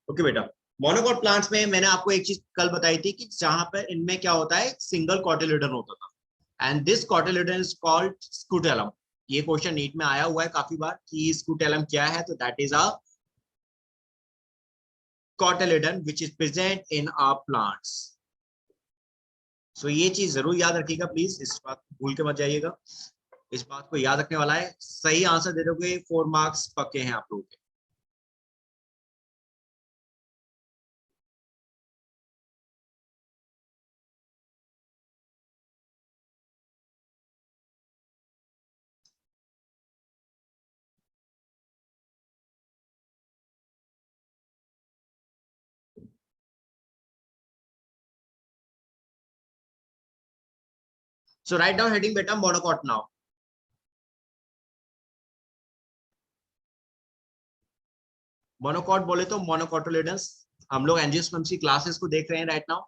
Okay बेटा, monocot plants में मैंने आपको एक चीज कल बताई थी कि जहां पर इनमें क्या होता है, सिंगल कॉटिलेडन होता था and this cotyledon is called scutellum. ये क्वेश्चन नीट में आया हुआ है काफी बार कि स्कूटेलम क्या है, तो that is a cotyledon which is present in our plants. So ये चीज जरूर याद रखिएगा प्लीज, इस बात को भूल के मत जाइएगा। इस बात को याद रखने वाला है, सही आंसर दे दोगे 4 मार्क्स पक्के हैं आप लोगों के। सो राइट डाउन हेडिंग बेटा मोनोकॉट नाउ। मोनोकॉट बोले तो मोनोकोटिलेडन्स। हम लोग एंजियोस्पर्म्स की क्लासेस को देख रहे हैं राइट नाउ।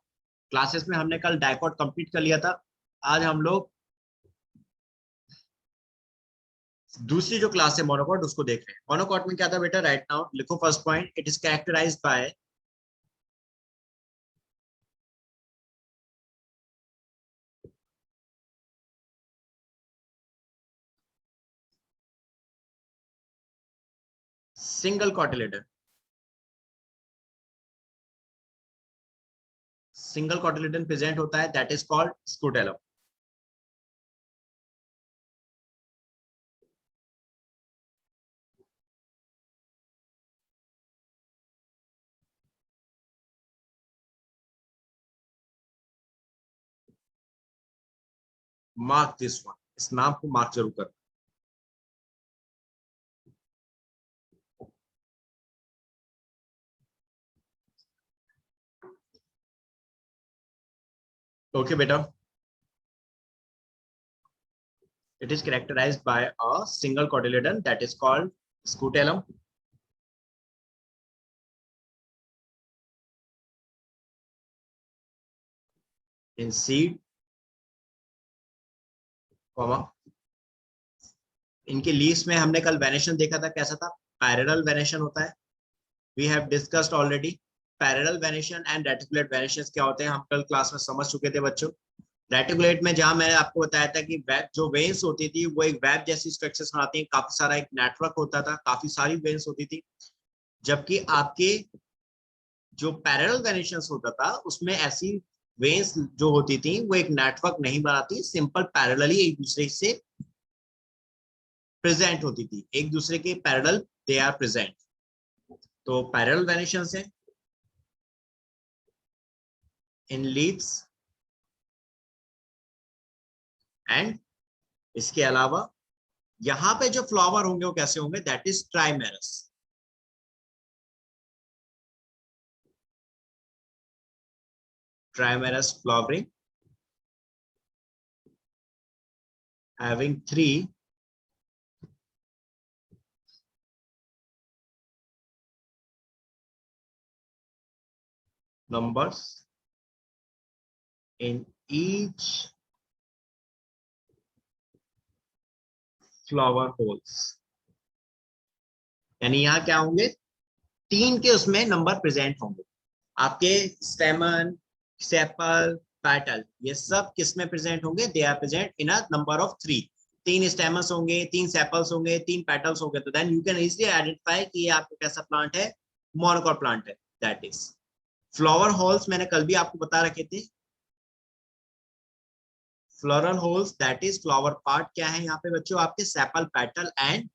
क्लासेस में हमने कल डाइकॉट कंप्लीट कर लिया था। आज हम लोग दूसरी जो क्लास है मोनोकॉट उसको देख रहे हैं। मोनोकॉट में क्या था बेटा, राइट नाउ लिखो first point, it is characterised by single cotyledon. Single cotyledon present होता है, that is called scutellum. Mark this one, इस नाम को मार्क जरूर कर। ओके बेटा, it is characterized by a single cotyledon that is called scutellum. In seed, comma, इनके leaves में हमने कल वेनेशन देखा था, कैसा था, पैरेलल वेनेशन होता है। We have discussed already parallel venation and reticulate venation क्या होते हैं, हम कल क्लास में समझ चुके थे बच्चों। रेटिकुलेट में जहां मैंने आपको बताया था कि वेब जो वेन्स होती थी वो एक वेब जैसी स्ट्रक्चर्स बनाती हैं, काफी सारा एक नेटवर्क होता था, काफी सारी वेन्स होती थी। जबकि आपके जो पैरेलल वेनेशन होता था उसमें ऐसी वेन्स जो होती थी वो एक नेटवर्क नहीं बनाती, सिंपल पैरेलली एक दूसरे से प्रेजेंट होती थी, एक दूसरे के पैरेलल दे आर प्रेजेंट। तो पैरेलल वेनेशन है इन लीव्स एंड इसके अलावा यहां पे जो फ्लावर होंगे वो कैसे होंगे, that is ट्राइमेरस। ट्राइमेरस flowering having 3 numbers in each flower holes। यानी यहाँ क्या होंगे, 3 के उसमें नंबर प्रेजेंट होंगे। आपके स्टेमन, सेपल, पेटल ये सब किस में प्रेजेंट होंगे, they are present in a number of 3। 3 stamens होंगे, 3 सेपल्स होंगे, 3 पेटल्स होंगे, तो then you can easily identify कि ये आपका कैसा प्लांट है, मोनोकॉट प्लांट है। दैट इज फ्लावर होल्स, मैंने कल भी आपको बता रखे थे। Floral whorls that is flower part क्या है यहाँ पे बच्चों, आपके सेपल, पेटल एंड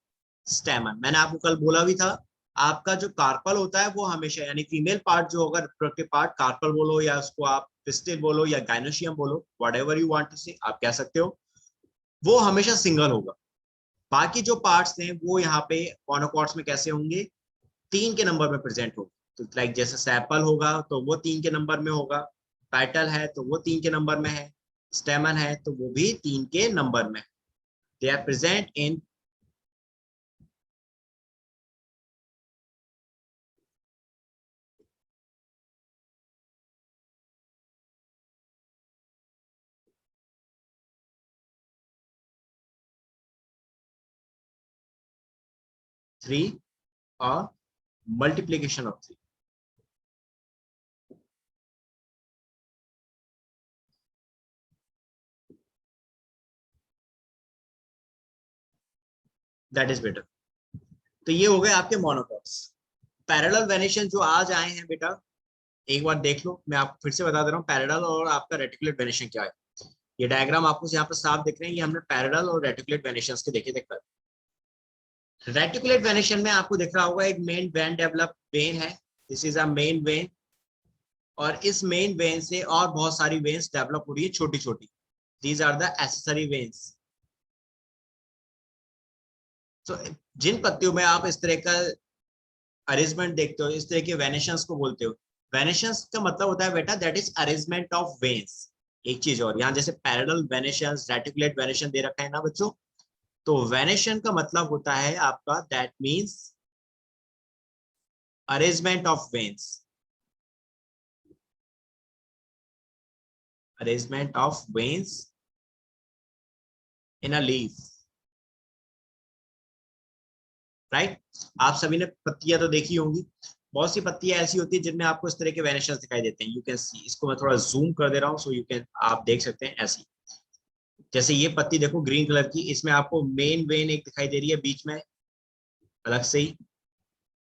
स्टेमन। मैंने आपको कल बोला भी था, आपका जो कार्पल होता है वो हमेशा, यानी फीमेल पार्ट जो होगा, रिप्रोडक्टिव पार्ट, कार्पल बोलो या उसको आप पिस्टिल बोलो या गाइनोशियम बोलो, व्हाटएवर यू वांट टू से आप कह सकते हो, वो हमेशा सिंगल होगा। बाकी जो पार्ट्स हैं वो यहाँ पे मोनोकॉट्स में कैसे होंगे, 3 के नंबर में प्रेजेंट होगा। तो लाइक जैसे सेपल होगा तो वो 3 के नंबर में होगा, पेटल है तो वो 3 के नंबर में है, स्टेमन है तो वो भी 3 के नंबर में है। दे आर प्रेजेंट इन 3 और multiplication of 3। That is better. तो ये हो गए आपके मोनोकॉट्स। पैरेलल वेनेशन जो आज आए हैं बेटा, एक बार देख लो, मैं आपको फिर से बता दे रहा हूँ पैरेलल और आपका रेटिकुलेट वेनेशन क्या है। ये डायग्राम आपको यहाँ पर साफ दिख रहे हैं, ये हमने पैरेलल और रेटिकुलेट वेनेशन के देखे थे। रेटिकुलेट वेनेशन में आपको दिख रहा होगा एक मेन वेन डेवलप वेन है, this is a main vein, और इस मेन वेन से और बहुत सारी वेन्स डेवलप हो रही है छोटी छोटी, these are the accessory veins. तो जिन पत्तियों में आप इस तरह का अरेंजमेंट देखते हो, इस तरह के वेनेशंस को बोलते हो। वेनेशंस का मतलब होता है बेटा that is arrangement of veins. एक चीज और, यहाँ जैसे पैरेलल वेनेशंस, रेटिकुलेट वेनेशन दे रखा है ना बच्चों, तो वेनेशन का मतलब होता है आपका that means arrangement of veins, arrangement of veins in a leaf, right. आप सभी ने पत्तियां तो देखी होंगी, बहुत सी पत्तियां ऐसी होती है जिनमें आपको इस तरह के वेनिशंस दिखाई देते हैं। यू कैन सी, इसको मैं थोड़ा जूम कर दे रहा हूँ सो यू कैन, आप देख सकते हैं ऐसी। जैसे ये पत्ती देखो ग्रीन कलर की, इसमें आपको मेन वेन एक दिखाई दे रही है बीच में अलग से ही,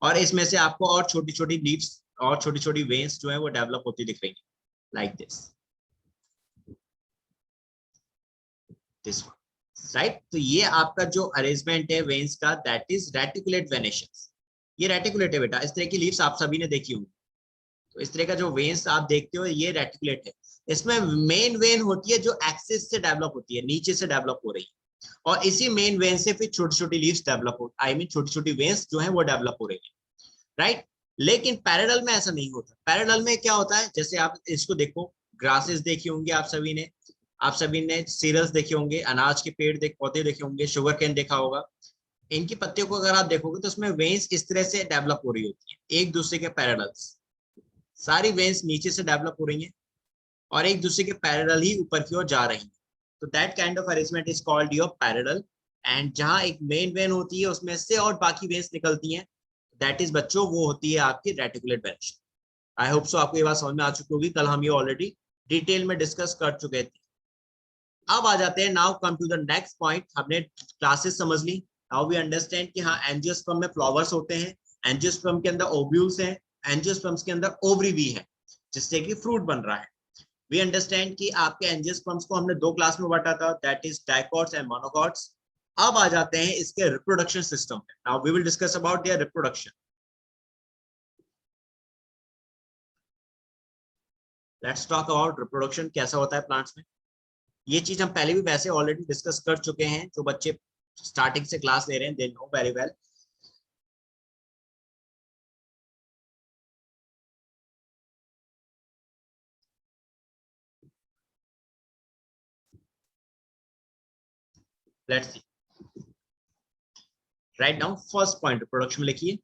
और इसमें से आपको और छोटी छोटी लीव्स और छोटी छोटी वेन्स जो है वो डेवलप होती दिख रही है, लाइक दिस राइट। तो ये आपका जो अरेंजमेंट है वेन्स का दैट इज रेटिकुलेट वेनेशंस। ये रेटिकुलेट है बेटा, इस तरह की लीव्स आप सभी ने देखी होंगी। तो इस तरह का जो वेन्स आप देखते हो ये रेटिकुलेट है। इसमें मेन वेन होती है जो एक्सिस से डेवलप होती है, नीचे से डेवलप हो रही है, और इसी मेन वेन से फिर छोटी छोटी लीव्स डेवलप हो, आई मीन छोटी छोटी वेन्स जो है वो डेवलप हो रही है, राइट। लेकिन पैरेलल में ऐसा नहीं होता। पैरेलल में क्या होता है, जैसे आप इसको देखो, ग्रासेस देखी होंगी आप सभी ने, आप सभी ने सीरियल्स देखे होंगे, अनाज के पेड़ देख, पौधे देखे होंगे, शुगर कैन देखा होगा। इनकी पत्तियों को अगर आप देखोगे तो उसमें वेन्स इस तरह से डेवलप हो रही होती है एक दूसरे के पैरेलल्स, सारी वेन्स नीचे से डेवलप हो रही हैं और एक दूसरे के पैरेलल ही ऊपर की ओर जा रही हैं। तो that kind of arrangement is called your parallel. And जहां एक मेन वेन होती है उसमें से और बाकी वेन्स निकलती हैं, दैट इज बच्चों वो होती है आपकी reticulate venation. I hope so आपको ये बात समझ में आ चुकी होगी, कल हम ये ऑलरेडी डिटेल में डिस्कस कर चुके थे। अब आ जाते हैं, now come to the next point. हमने क्लासेस समझ ली, नाउ वी अंडरस्टैंड कि हाँ एंजियोस्पर्म में फ्लावर्स होते हैं, एंजियोस्पर्म के अंदर ओव्यूल्स हैं, एंजियोस्पर्म्स के अंदर ओवरी भी है जिससे कि फ्रूट बन रहा है। वी अंडरस्टैंड कि आपके एंजियोस्पर्म्स को हमने दो क्लास में बांटा था, that is dicots and monocots. अब आ जाते हैं इसके रिप्रोडक्शन सिस्टम पे। Now we will discuss about their reproduction. Let's talk about reproduction, कैसा होता है प्लांट्स में। ये चीज हम पहले भी वैसे ऑलरेडी डिस्कस कर चुके हैं, जो बच्चे स्टार्टिंग से क्लास ले रहे हैं they know very well. Let's see, write down first point reproduction में लिखिए,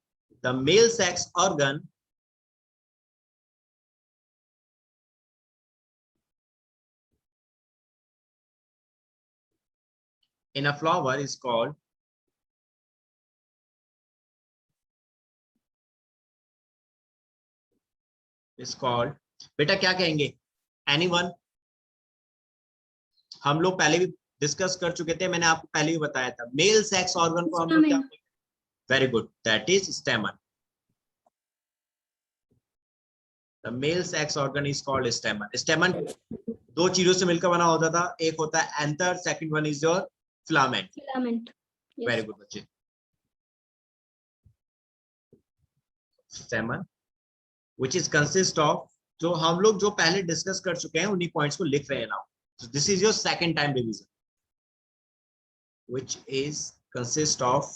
the male sex organ in a flower is called बेटा क्या कहेंगे, एनीवन। हम लोग पहले भी डिस्कस कर चुके थे, मैंने आपको पहले भी बताया था मेल सेक्स ऑर्गन को हम लोग क्या, very good, that is स्टेमन। The male sex organ is called स्टेमन। स्टेमन दो चीजों से मिलकर बना होता था, एक होता है anther, second one is your filament. Filament, very good बच्चे। Stamen which is consist of, जो हम लोग जो पहले डिस्कस कर चुके हैं उन्हीं पॉइंट्स को लिख रहे हैं now. So this is your second time division, which is consist of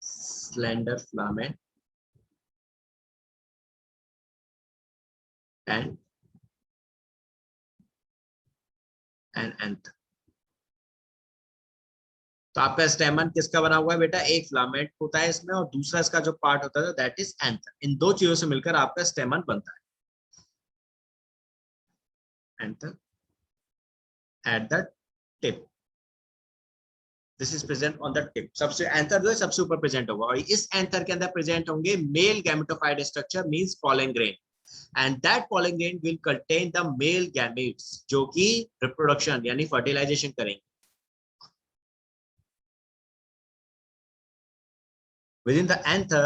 slender filament and anther। तो आपका स्टेमन किसका बना हुआ है बेटा, एक फिलामेंट होता है इसमें और दूसरा इसका जो पार्ट होता है दैट इज एंथर। इन दो चीजों से मिलकर आपका स्टेमन बनता है, anther at the tip. This is present on the tip. सबसे एंथर जो है सबसे ऊपर प्रेजेंट होगा और इस एंथर के अंदर प्रेजेंट होंगे male gametophyte structure means pollen grain and that pollen grain will contain the male gametes जो कि रिप्रोडक्शन यानी फर्टिलाइजेशन करेंगे। within the anther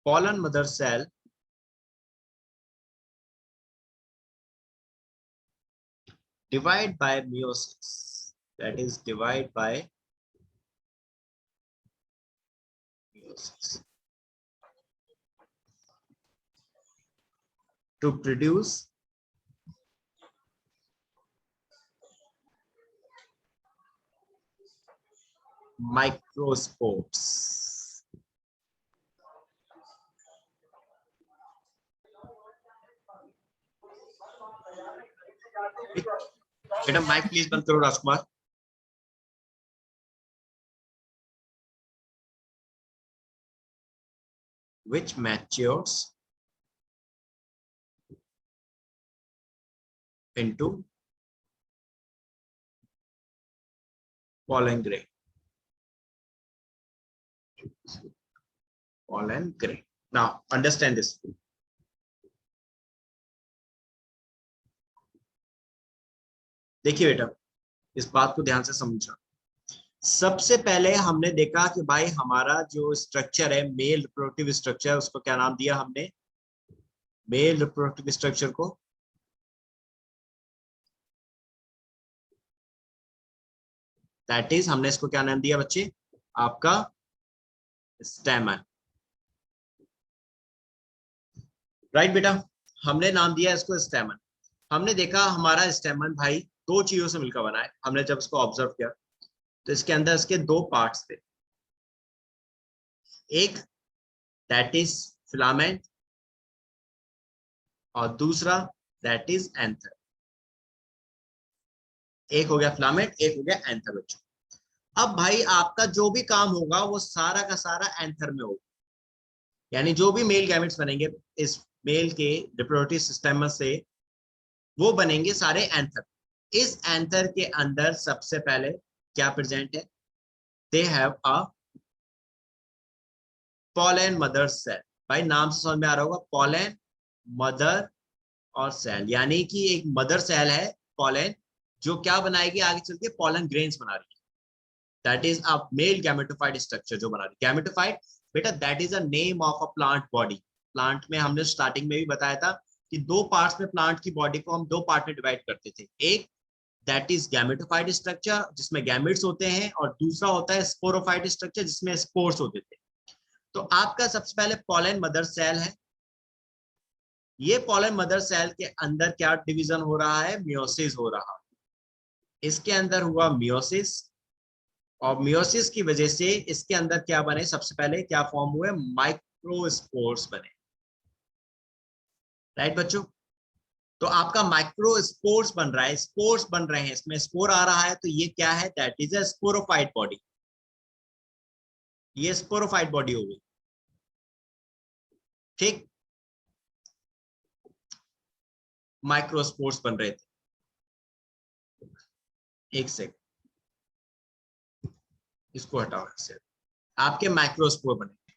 pollen mother cell divide by meiosis, that is divide by meiosis to produce microspores। बेटा mic please बंद करो राजकुमार। which matures into pollen grain। pollen grain। Now understand this। देखिए बेटा इस बात को ध्यान से समझना। सबसे पहले हमने देखा कि भाई हमारा जो स्ट्रक्चर है मेल रिप्रोडक्टिव स्ट्रक्चर, उसको क्या नाम दिया हमने? मेल रिप्रोडक्टिव स्ट्रक्चर को दैट इज हमने इसको क्या नाम दिया बच्चे? आपका स्टेमन। राइट बेटा, हमने नाम दिया इसको स्टेमन। हमने देखा हमारा स्टेमन भाई दो चीजों से मिलकर बना है। हमने जब इसको ऑब्जर्व किया तो इसके अंदर इसके दो पार्ट्स थे, एक दैट इज फिलामेंट और दूसरा दैट इज एंथर। एक हो गया फिलामेंट, एक हो गया एंथर बच्चों। अब भाई आपका जो भी काम होगा वो सारा का सारा एंथर में होगा, यानी जो भी मेल गैमेट्स बनेंगे इस मेल के रिप्रोडक्टिव सिस्टम से वो बनेंगे सारे एंथर। इस एंथर के अंदर सबसे पहले क्या प्रेजेंट है? They have a pollen mother cell। भाई नाम से समझ में आ रहा होगा, pollen मदर और सेल, यानी कि एक मदर सेल है pollen जो क्या बनाएगी आगे चल के? pollen grains बना रही है। That is a male gametophyte structure जो बना रही है। गैमेटोफाइट बेटा that is a name of a plant body. Plant में हमने स्टार्टिंग में भी बताया था कि दो पार्ट्स में प्लांट की बॉडी को हम दो पार्ट में डिवाइड करते थे। एक दैट इज गैमेटोफाइट स्ट्रक्चर जिसमें गैमेट्स होते हैं और दूसरा होता है स्पोरोफाइट स्ट्रक्चर जिसमें स्पोर्स होते थे। तो आपका सबसे पहले pollen मदर सेल है। ये pollen मदर सेल के अंदर क्या डिवीजन हो रहा है? मियोसिस हो रहा है। इसके अंदर हुआ मियोसिस और मियोसिस की वजह से इसके अंदर क्या बने? सबसे पहले क्या फॉर्म हुए? माइक्रोस्पोर्स बने। राइट बच्चों, तो आपका माइक्रोस्पोर्स बन रहा है, स्पोर्स बन रहे हैं, इसमें स्पोर आ रहा है, तो ये क्या है? That is a sporophyte body. ये स्पोरोफाइट बॉडी हो गई। ठीक, माइक्रोस्पोर्स बन रहे थे। एक सेकंड इसको हटाओ इससे। आपके माइक्रोस्पोर बने।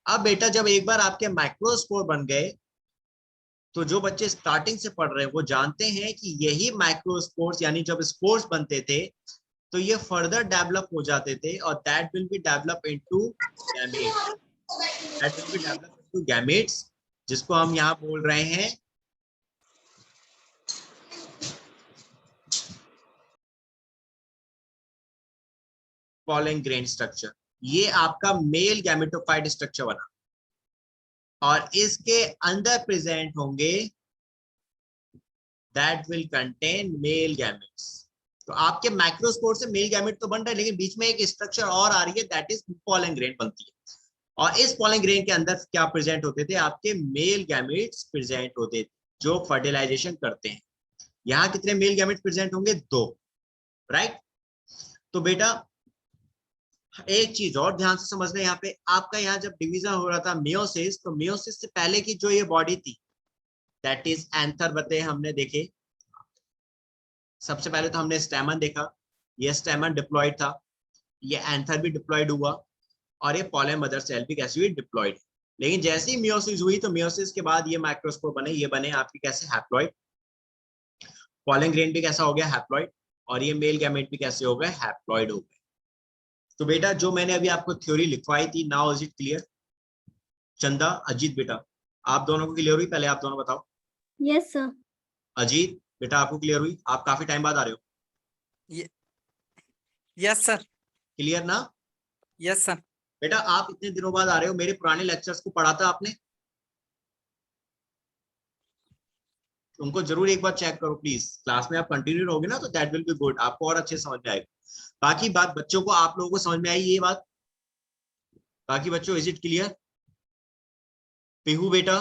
अब बेटा जब एक बार आपके माइक्रोस्पोर बन गए तो जो बच्चे स्टार्टिंग से पढ़ रहे हैं वो जानते हैं कि यही माइक्रोस्पोर्स यानी जब स्पोर्स बनते थे तो ये फर्दर डेवलप हो जाते थे और that will be develop into gametes. That will be develop into gametes जिसको हम यहाँ बोल रहे हैं pollen grain स्ट्रक्चर। ये आपका मेल गैमेटोफाइट स्ट्रक्चर बना और इसके अंदर प्रेजेंट होंगे that will contain male gametes. तो आपके माइक्रोस्पोर से मेल गैमेट तो बन रहा है लेकिन बीच में एक स्ट्रक्चर और आ रही है दैट इज pollen grain बनती है। और इस pollen grain के अंदर क्या प्रेजेंट होते थे? आपके मेल गैमेट्स प्रेजेंट होते थे जो फर्टिलाइजेशन करते हैं। यहाँ कितने मेल गैमेट्स प्रेजेंट होंगे? दो। राइट, तो बेटा एक चीज और ध्यान से समझना, यहाँ पे आपका यहाँ जब डिवीजन हो रहा था मियोसिस, तो मियोसिस से पहले की जो ये बॉडी थी दैट इज एंथर बते हमने देखे। सबसे पहले तो हमने स्टेमन देखा, ये स्टेमन डिप्लॉयड था, ये एंथर भी डिप्लॉयड हुआ, और ये पॉलन मदर सेल भी कैसी हुई, डिप्लॉयड। लेकिन जैसे ही मियोसिस हुई तो मियोसिस के बाद ये माइक्रोस्पोर बने, ये बने आपके कैसे, हैप्लॉइड। पॉलन ग्रेन भी कैसा हो गया, हैप्लॉइड, और ये मेल गैमेट भी कैसे हो गए, हैप्लॉइड हो गए। तो बेटा जो मैंने अभी आपको थ्योरी लिखवाई थी, now is it clear? Chanda, Ajit बेटा, आप दोनों को क्लियर हुई? पहले आप दोनों बताओ। Yes sir. अजीत बेटा आपको क्लियर हुई? आप काफी टाइम बाद आ रहे हो। Yes sir. क्लियर ना? Yes sir. बेटा आप इतने दिनों बाद आ रहे हो, मेरे पुराने लेक्चर्स को पढ़ा था आपने? उनको जरूर एक बार चेक करो प्लीज। क्लास में आप कंटिन्यू रहोगे ना तो दैट विल बी गुड, आपको और अच्छे समझ में आएगा। बाकी बात बच्चों को, आप लोगों को समझ में आई ये बात? बाकी बच्चों इज इट क्लियर? पीहू बेटा,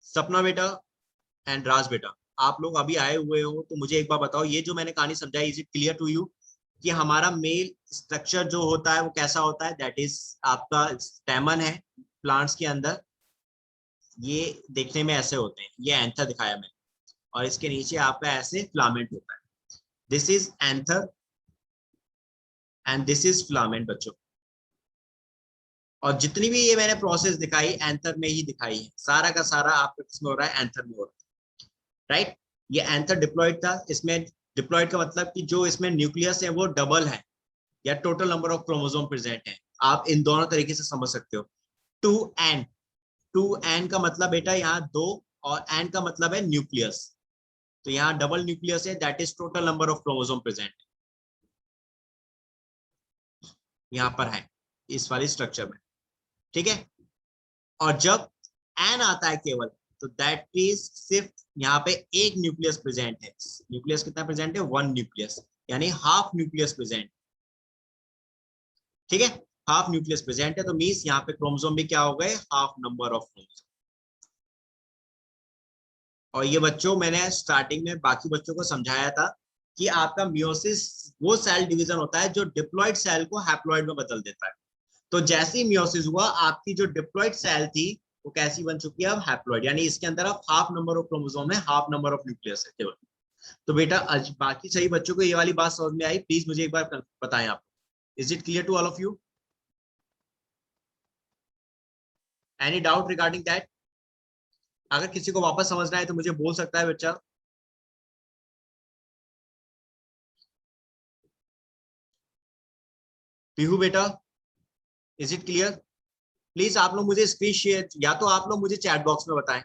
सपना बेटा एंड राज बेटा, आप लोग अभी आए हुए हो तो मुझे एक बार बताओ, ये जो मैंने कहानी समझाई is it clear to you कि हमारा मेल स्ट्रक्चर जो होता है वो कैसा होता है? दैट इज आपका स्टेमन है प्लांट्स के अंदर, ये देखने में ऐसे होते हैं, ये एंथर दिखाया मैंने, और इसके नीचे आपका ऐसे फिलामेंट होता है। This is anther and this is filament बच्चों। और जितनी भी ये मैंने प्रोसेस दिखाई एंथर में ही दिखाई है, सारा का सारा आपका किसमें हो रहा है, एंथर में हो रहा है, राइट? ये एंथर डिप्लॉयड था, इसमें डिप्लॉयड का मतलब कि जो इसमें न्यूक्लियस है वो डबल है, या total number of chromosome present है। आप इन दोनों तरीके से समझ सकते हो। टू एन, टू एन का मतलब बेटा यहाँ दो, और एन का मतलब है न्यूक्लियस, तो यहाँ डबल न्यूक्लियस है, that is total number of chromosome present यहाँ पर है इस वाली स्ट्रक्चर में, ठीक है? और जब एन आता है केवल, तो दैट इज सिर्फ यहाँ पे एक न्यूक्लियस प्रेजेंट है। न्यूक्लियस कितना प्रेजेंट है, वन न्यूक्लियस, यानी हाफ न्यूक्लियस प्रेजेंट, ठीक है? हाफ न्यूक्लियस प्रेजेंट है, तो मींस यहाँ पे क्रोमोसोम भी क्या हो गए, हाफ नंबर ऑफ क्रोमोसोम। और ये बच्चों मैंने स्टार्टिंग में बाकी बच्चों को समझाया था कि आपका मियोसिस वो सेल डिवीजन होता है जो डिप्लॉयड सेल को हैप्लॉयड में बदल देता है। तो जैसे ही मियोसिस हुआ, आपकी जो डिप्लॉयड सेल थी वो कैसी बन चुकी है, अब हैप्लॉयड, यानी इसके अंदर अब हाफ नंबर ऑफ क्रोमोसोम है, हाफ नंबर ऑफ न्यूक्लियस है केवल। तो बेटा बाकी सही बच्चों को ये वाली बात समझ में आई? प्लीज मुझे एक बार बताएं आप, is it clear to all of you? Any doubt regarding that? अगर किसी को वापस समझना है तो मुझे बोल सकता है बच्चा। पीहू बेटा, इज इट क्लियर? प्लीज आप लोग मुझे स्क्रीन शेयर, या तो आप लोग मुझे चैट बॉक्स में बताएं।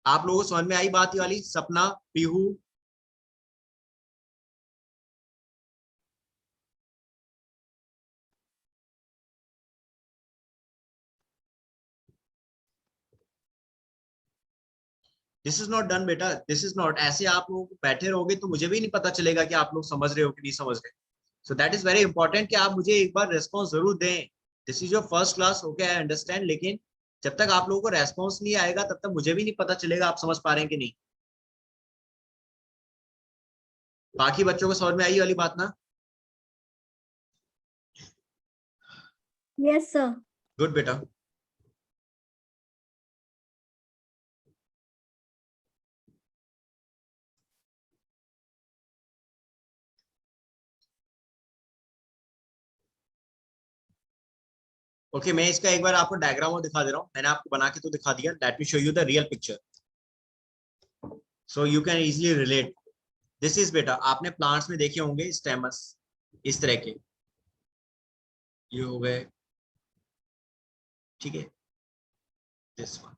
आप लोगों को समझ में आई बात ये वाली? सपना, Pihu, this is not done बेटा, दिस इज नॉट, ऐसे आप लोग बैठे रहोगे तो मुझे भी नहीं पता चलेगा कि आप लोग समझ रहे हो कि नहीं समझ रहे। So that is very important कि आप मुझे एक बार रेस्पॉन्स जरूर दें। This is your first class, okay I understand, लेकिन जब तक आप लोगों को रेस्पॉन्स नहीं आएगा तब तक मुझे भी नहीं पता चलेगा आप समझ पा रहे हैं कि नहीं। बाकी बच्चों को समझ में आई वाली बात ना? Yes sir. गुड बेटा। ओके मैं इसका एक बार आपको डायग्राम दिखा दे रहा हूँ, मैंने आपको बना के तो दिखा दिया, let me show you the real picture so you can easily relate. This is बेटा, आपने प्लांट्स में देखे होंगे स्टेमस इस तरह के, ये हो गए, ठीक है? दिस वन,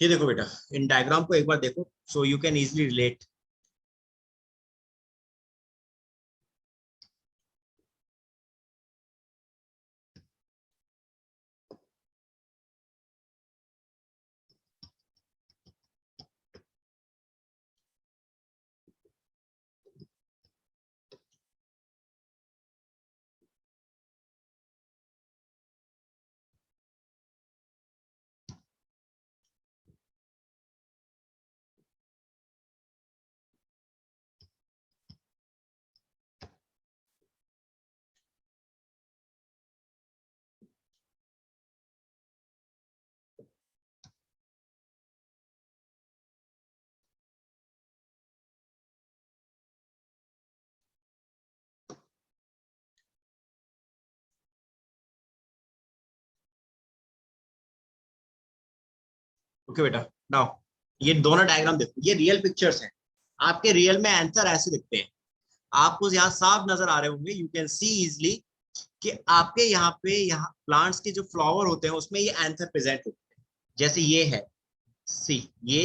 ये देखो बेटा, इन डायग्राम को एक बार देखो so you can easily relate. Okay बेटा, नाउ ये दोनों डायग्राम देखो, ये रियल पिक्चर्स हैं। आपके रियल में आंसर ऐसे दिखते हैं, आपको यहाँ साफ नजर आ रहे होंगे, यू कैन सी इजिली कि आपके यहाँ पे यहाँ प्लांट्स के जो फ्लावर होते हैं उसमें ये आंसर प्रेजेंट होते हैं। जैसे ये है सी, ये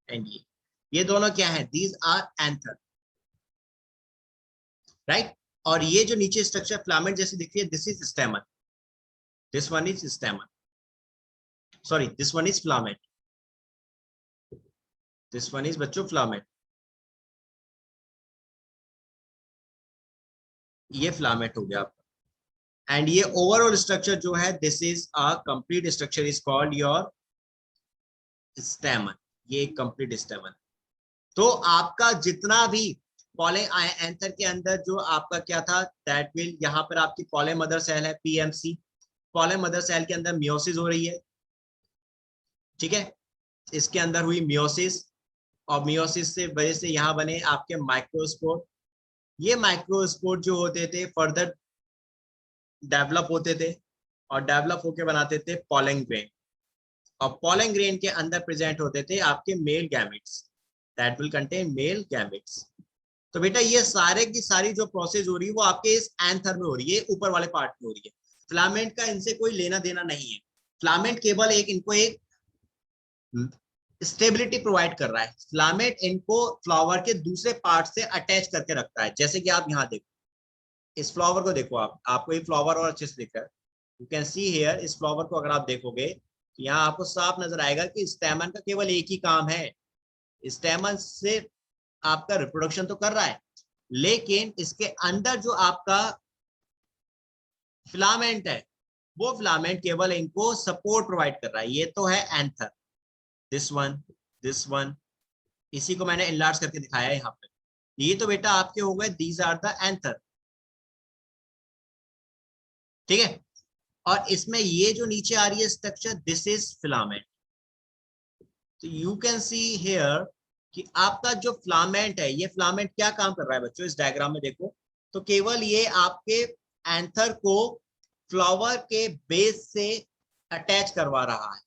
एंड ये दोनों क्या है, दीज आर एंथर, राइट। और ये जो नीचे स्ट्रक्चर फिलामेंट जैसे दिख रही है, this is स्टेमन, this one is स्टेमन, sorry this one is filament, this one is बच्चों फिलामेंट, ये फिलामेंट हो गया आपका। एंड ये ओवरऑल स्ट्रक्चर जो है, this is a complete structure is called your स्टेमन, ये एक कंप्लीट स्टेमन। तो आपका जितना भी पॉलन एंथर के अंदर जो आपका क्या था, दैट विल, यहाँ पर आपकी पॉलन मदर सेल है पीएमसी, पॉलन मदर सेल के अंदर मियोसिस हो रही है, ठीक है, इसके अंदर हुई मियोसिस, और मियोसिस से वजह से यहाँ बने आपके माइक्रोस्पोर। ये माइक्रोस्पोर जो होते थे फर्दर डेवलप होते थे और डेवलप होके बनाते थे पॉलन ग्रेन, और पॉलन ग्रेन के अंदर प्रेजेंट होते थे आपके male gametes, that will contain male gametes. तो बेटा ये सारे की सारी जो प्रोसेस हो रही है वो आपके इस एंथर में हो रही है, ऊपर वाले पार्ट में हो रही है। फिलामेंट का इनसे कोई लेना देना नहीं है, फिलामेंट केवल एक इनको एक स्टेबिलिटी प्रोवाइड कर रहा है। फिलामेंट इनको फ्लावर के दूसरे पार्ट से अटैच करके रखता है। जैसे कि आप यहाँ देखो, इस फ्लावर को देखो, आपको ये फ्लावर और अच्छे से दिख रहा है, यू कैन सी हियर, इस फ्लावर को अगर आप देखोगे तो यहाँ आपको साफ नजर आएगा कि स्टेमन का केवल एक ही काम है, स्टेमन से आपका रिप्रोडक्शन तो कर रहा है, लेकिन इसके अंदर जो आपका फिलामेंट है वो फिलामेंट केवल इनको सपोर्ट प्रोवाइड कर रहा है। ये तो है एंथर, दिस वन, इसी को मैंने इनलार्ज करके दिखाया है यहाँ पे। ये तो बेटा आपके हो गए, दीज आर द एंथर, ठीक है। और इसमें ये जो नीचे आ रही है स्ट्रक्चर, दिस इज फिलामेंट। तो यू कैन सी हियर कि आपका जो फिलामेंट है, ये फिलामेंट क्या काम कर रहा है बच्चों, इस डायग्राम में देखो तो केवल ये आपके एंथर को फ्लावर के बेस से अटैच करवा रहा है।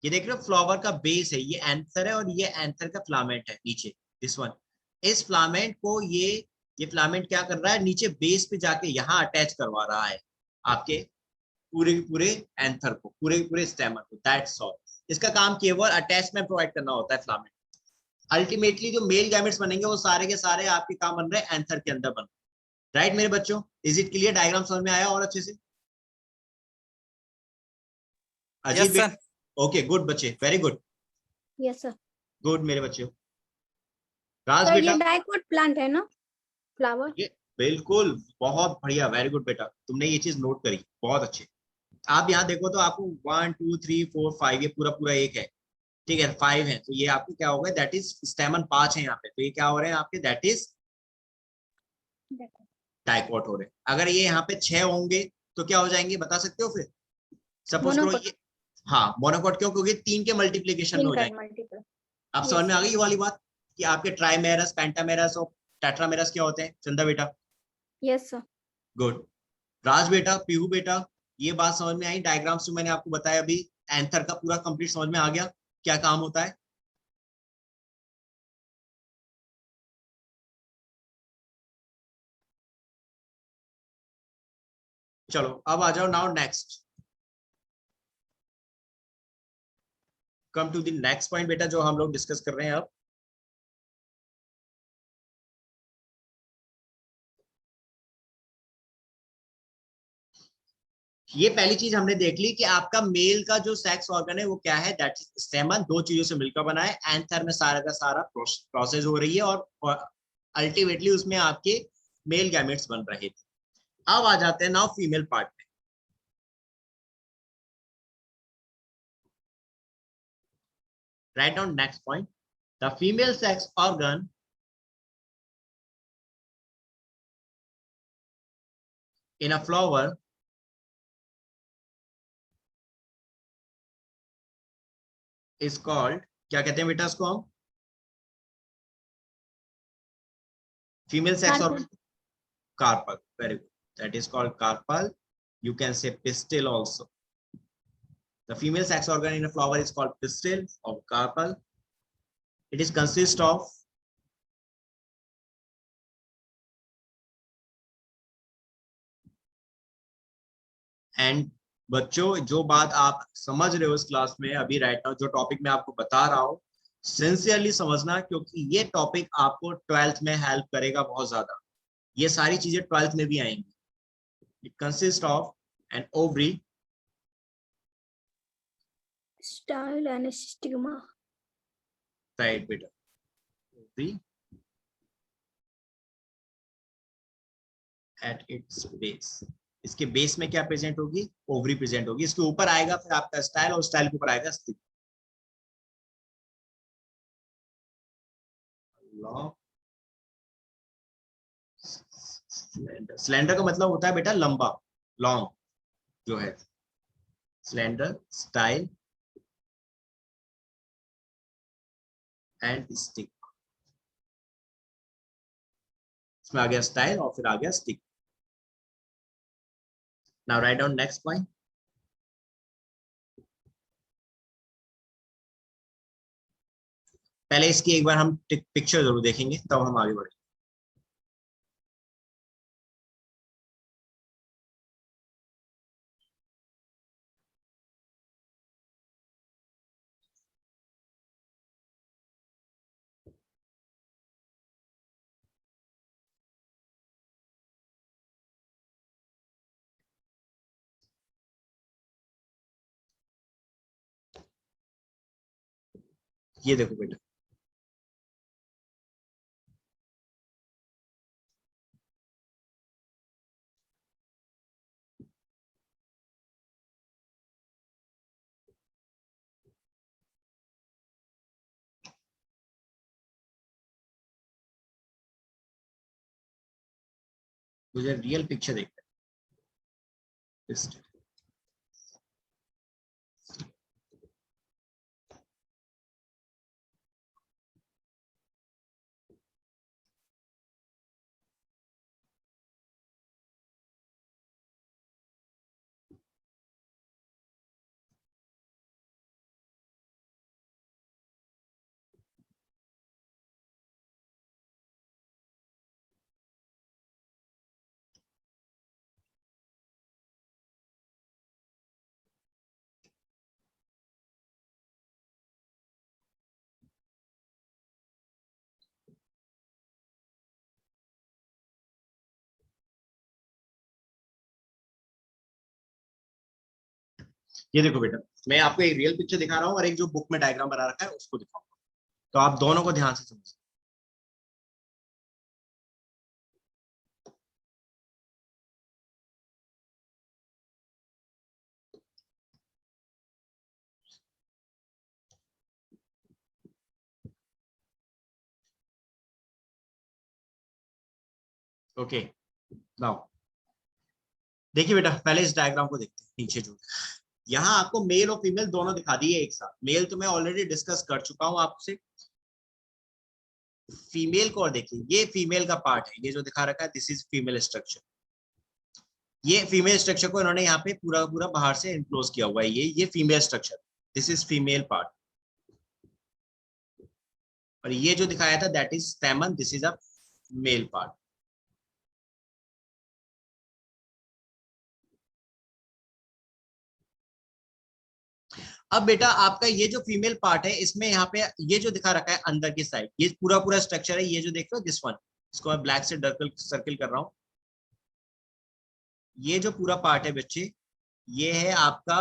ये देख रहे हो, फ्लावर का बेस है, ये एंथर है और ये एंथर का फिलामेंट है नीचे, दिस वन। इस फिलामेंट को ये फिलामेंट क्या कर रहा है, नीचे बेस पे जाके यहाँ अटैच करवा रहा है आपके पूरे के पूरे एंथर को, पूरे के पूरे स्टेमन को, दैट्स ऑल। इसका काम केवल अटैचमेंट प्रोवाइड करना होता है फिलामेंट। अल्टीमेटली जो मेल गैमेट्स बनेंगे वो सारे के सारे आपके काम बन रहे हैं एंथर के अंदर बन रहे हैं, राइट मेरे बच्चों। इज इट क्लियर, डायग्राम समझ में आया और अच्छे से? Ajit yes sir. Okay good बच्चे, very good, yes sir. Good मेरे बच्चे। राज सर बेटा, ये डाइकोट प्लांट है ना, फ्लावर? ये बिल्कुल बहुत बढ़िया, वेरी गुड बेटा, तुमने ये चीज नोट करी, बहुत अच्छे। आप यहाँ देखो तो आपको 1 2 3 4 5 ये पूरा पूरा एक है, ठीक है, 5 है, तो ये आपके क्या हो गए, दैट इज स्टेमन 5 है यहाँ पे, तो ये क्या हो रहे हैं आपके, दैट इज डाइकोट हो रहे हैं। अगर ये यहाँ पे 6 होंगे तो क्या हो जाएंगे बता सकते हो फिर? सपोज करो मोनोकोट। ये, हाँ मोनोकोट, क्यों? क्योंकि 3 के मल्टीप्लीकेशन में हो जाएंगे। मल्टीपल। अब समझ में आ गई ये वाली बात कि आपके ट्राइमेरस, पेंटामेरस और टेट्रामेरस क्या होते हैं चंदा बेटा? Yes sir. गुड। राज बेटा, पीहू बेटा, ये बात समझ में आई, डायग्राम से मैंने आपको बताया अभी, एंथर का पूरा कंप्लीट समझ में आ गया क्या काम होता है? चलो अब आ जाओ, now next, come to the next point बेटा जो हम लोग डिस्कस कर रहे हैं अब। ये पहली चीज हमने देख ली कि आपका मेल का जो सेक्स ऑर्गन है वो क्या है, दैट इज स्टेमन, दो चीजों से मिलकर बना है। एंथर में सारा का सारा प्रोसेस हो रही है और अल्टीमेटली उसमें आपके मेल गैमेट्स बन रहे थे। अब आ जाते हैं नाउ फीमेल पार्ट में। Write down next point, the female sex organ in a flower is called, क्या कहते हैं बेटा इसको हम? Female sex organ, carpel, very good, that is called carpal, you can say pistil also, The female sex organ in a flower is called pistil or carpel. It is consist of and बच्चों जो बात आप समझ रहे हो इस class में अभी राइट नाउ, जो टॉपिक मैं आपको बता रहा हूँ, सिंसियरली समझना, क्योंकि ये टॉपिक आपको 12th में हेल्प करेगा बहुत ज्यादा। ये सारी चीजें 12th में भी आएंगी। It consist of an ovary, style and stigma. Right बेटा, ओवरी एट इट्स बेस। इसके बेस में क्या प्रेजेंट होगी? ओवरी प्रेजेंट होगी। इसके ऊपर आएगा फिर आपका स्टाइल, और स्टाइल के ऊपर आएगा स्टिग्मा। स्लेंडर, स्लेंडर का मतलब होता है बेटा लंबा, लॉन्ग जो है। Slender, style and stick. इसमें आ गया स्टाइल और फिर आ गया stick. Now write down next point. पहले इसकी एक बार हम पिक्चर जरूर देखेंगे, तब हम आगे बढ़ेंगे। ये देखो बेटा, मुझे रियल पिक्चर देखना है। ये देखो बेटा, मैं आपको एक रियल पिक्चर दिखा रहा हूँ और एक जो बुक में डायग्राम बना रखा है उसको दिखाऊंगा, तो आप दोनों को ध्यान से समझिए। ओके, नाउ देखिए बेटा, पहले इस डायग्राम को देखते हैं। नीचे जो यहाँ आपको मेल और फीमेल दोनों दिखा दिए एक साथ। मेल तो मैं ऑलरेडी डिस्कस कर चुका हूँ आपसे। फीमेल को और देखिए, ये फीमेल का पार्ट है, ये जो दिखा रखा है दिस इज फीमेल स्ट्रक्चर। ये फीमेल स्ट्रक्चर को इन्होंने यहाँ पे पूरा पूरा बाहर से इनक्लोज किया हुआ है। ये female structure, this is female part. और ये जो दिखाया था that is stamen, this is a male part. अब बेटा आपका ये जो फीमेल पार्ट है, इसमें यहाँ पे ये जो दिखा रखा है अंदर की साइड, ये पूरा पूरा स्ट्रक्चर है। ये जो देख रहे हो दिस वन, इसको मैं ब्लैक से सर्किल कर रहा हूँ। ये जो पूरा पार्ट है बच्चे, ये है आपका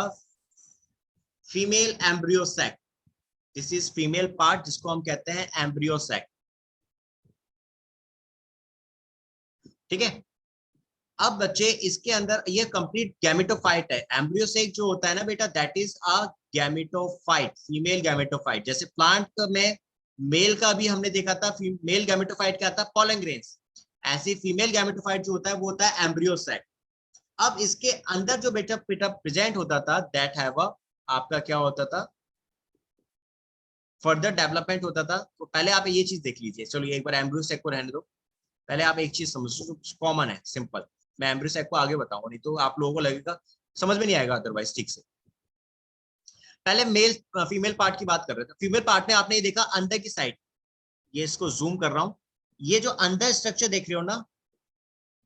female embryo sac. This is female part जिसको हम कहते हैं एम्ब्रियो सैक। ठीक है। अब बच्चे इसके अंदर ये कंप्लीट गैमेटोफाइट है। एम्ब्रियो सैक जो होता है ना बेटा, that is a gametophyte, female gametophyte. जैसे प्लांट में मेल का भी हमने देखा था, मेल गैमेटोफाइट क्या था? Pollen grains. ऐसे फीमेल गैमेटोफाइट जो होता है वो होता है एम्ब्रियो सैक। अब इसके अंदर जो बेटा प्रेजेंट होता था दैट हैव आपका क्या होता था? फर्दर डेवलपमेंट होता था। तो पहले आप ये चीज देख लीजिए। चलो एक बार एम्ब्रियो सैक को रहने दो, पहले आप एक चीज समझो जो कॉमन है, सिंपल। मैं एम्ब्रियो सैक को आगे बताऊंगा, नहीं तो आप लोगों को लगेगा समझ में नहीं आएगा अदरवाइज ठीक से। पहले मेल फीमेल पार्ट की बात कर रहे थे। फीमेल पार्ट में आपने ये देखा अंदर की साइड, ये इसको जूम कर रहा हूं, ये जो अंदर स्ट्रक्चर देख रहे हो ना,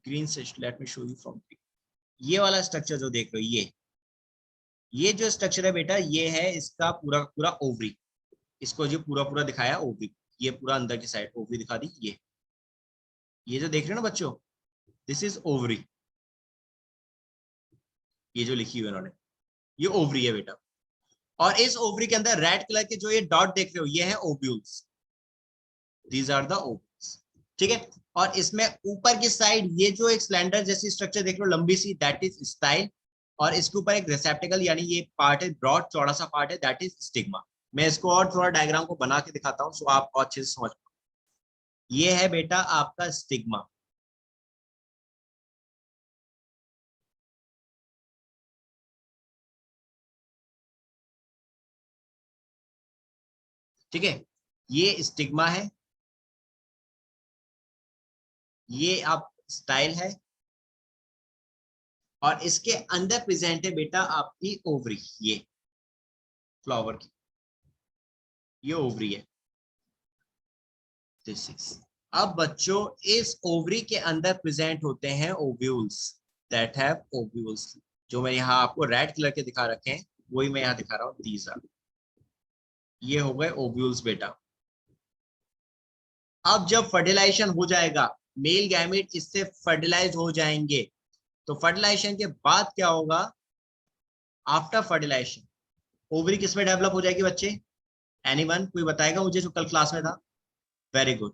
ग्रीन से, let me show you from, ये वाला स्ट्रक्चर जो देख रहे हो, ये जो स्ट्रक्चर है बेटा, ये है इसका पूरा पूरा ओवरी। इसको जो पूरा पूरा दिखाया ओवरी, ये पूरा अंदर की साइड ओवरी दिखा दी। ये जो देख रहे हो ना बच्चों, दिस इज ओवरी। ये जो लिखी हुई है उन्होंने, ये ओवरी है बेटा। और इस ओवरी के अंदर रेड कलर के जो ये डॉट देख रहे हो, ये है ovules. These are the ovules, ठीक है। और इसमें ऊपर की साइड ये जो एक सिलेंडर जैसी स्ट्रक्चर देख रहे हो लंबी सी, दैट इज स्टाइल। और इसके ऊपर एक रिसेप्टेकल यानी ये पार्ट है, ब्रॉड चौड़ा सा पार्ट है, दैट इज स्टिग्मा। मैं इसको और थोड़ा डायग्राम को बना के दिखाता हूं, सो आप और अच्छे से समझ पाओ। ये है बेटा आपका स्टिग्मा, ठीक है। ये स्टिग्मा है, ये आप स्टाइल है, और इसके अंदर प्रेजेंट है बेटा आपकी ओवरी, ये फ्लावर की, ये ओवरी है। अब बच्चों इस ओवरी के अंदर प्रेजेंट होते हैं ओव्यूल्स, दैट हैव ओव्यूल्स। जो मैं यहाँ आपको रेड कलर के दिखा रखे हैं, वही मैं यहाँ दिखा रहा हूँ, दीज आर, ये हो गए ओव्यूल्स बेटा। अब जब फर्टिलाइजेशन हो जाएगा, मेल गैमेट इससे फर्टिलाइज हो जाएंगे, तो फर्टिलाइजेशन के बाद क्या होगा, आफ्टर फर्टिलाइजेशन ओवरी किसमें डेवलप हो जाएगी बच्चे? एनीवन, कोई बताएगा मुझे जो कल क्लास में था? Very good.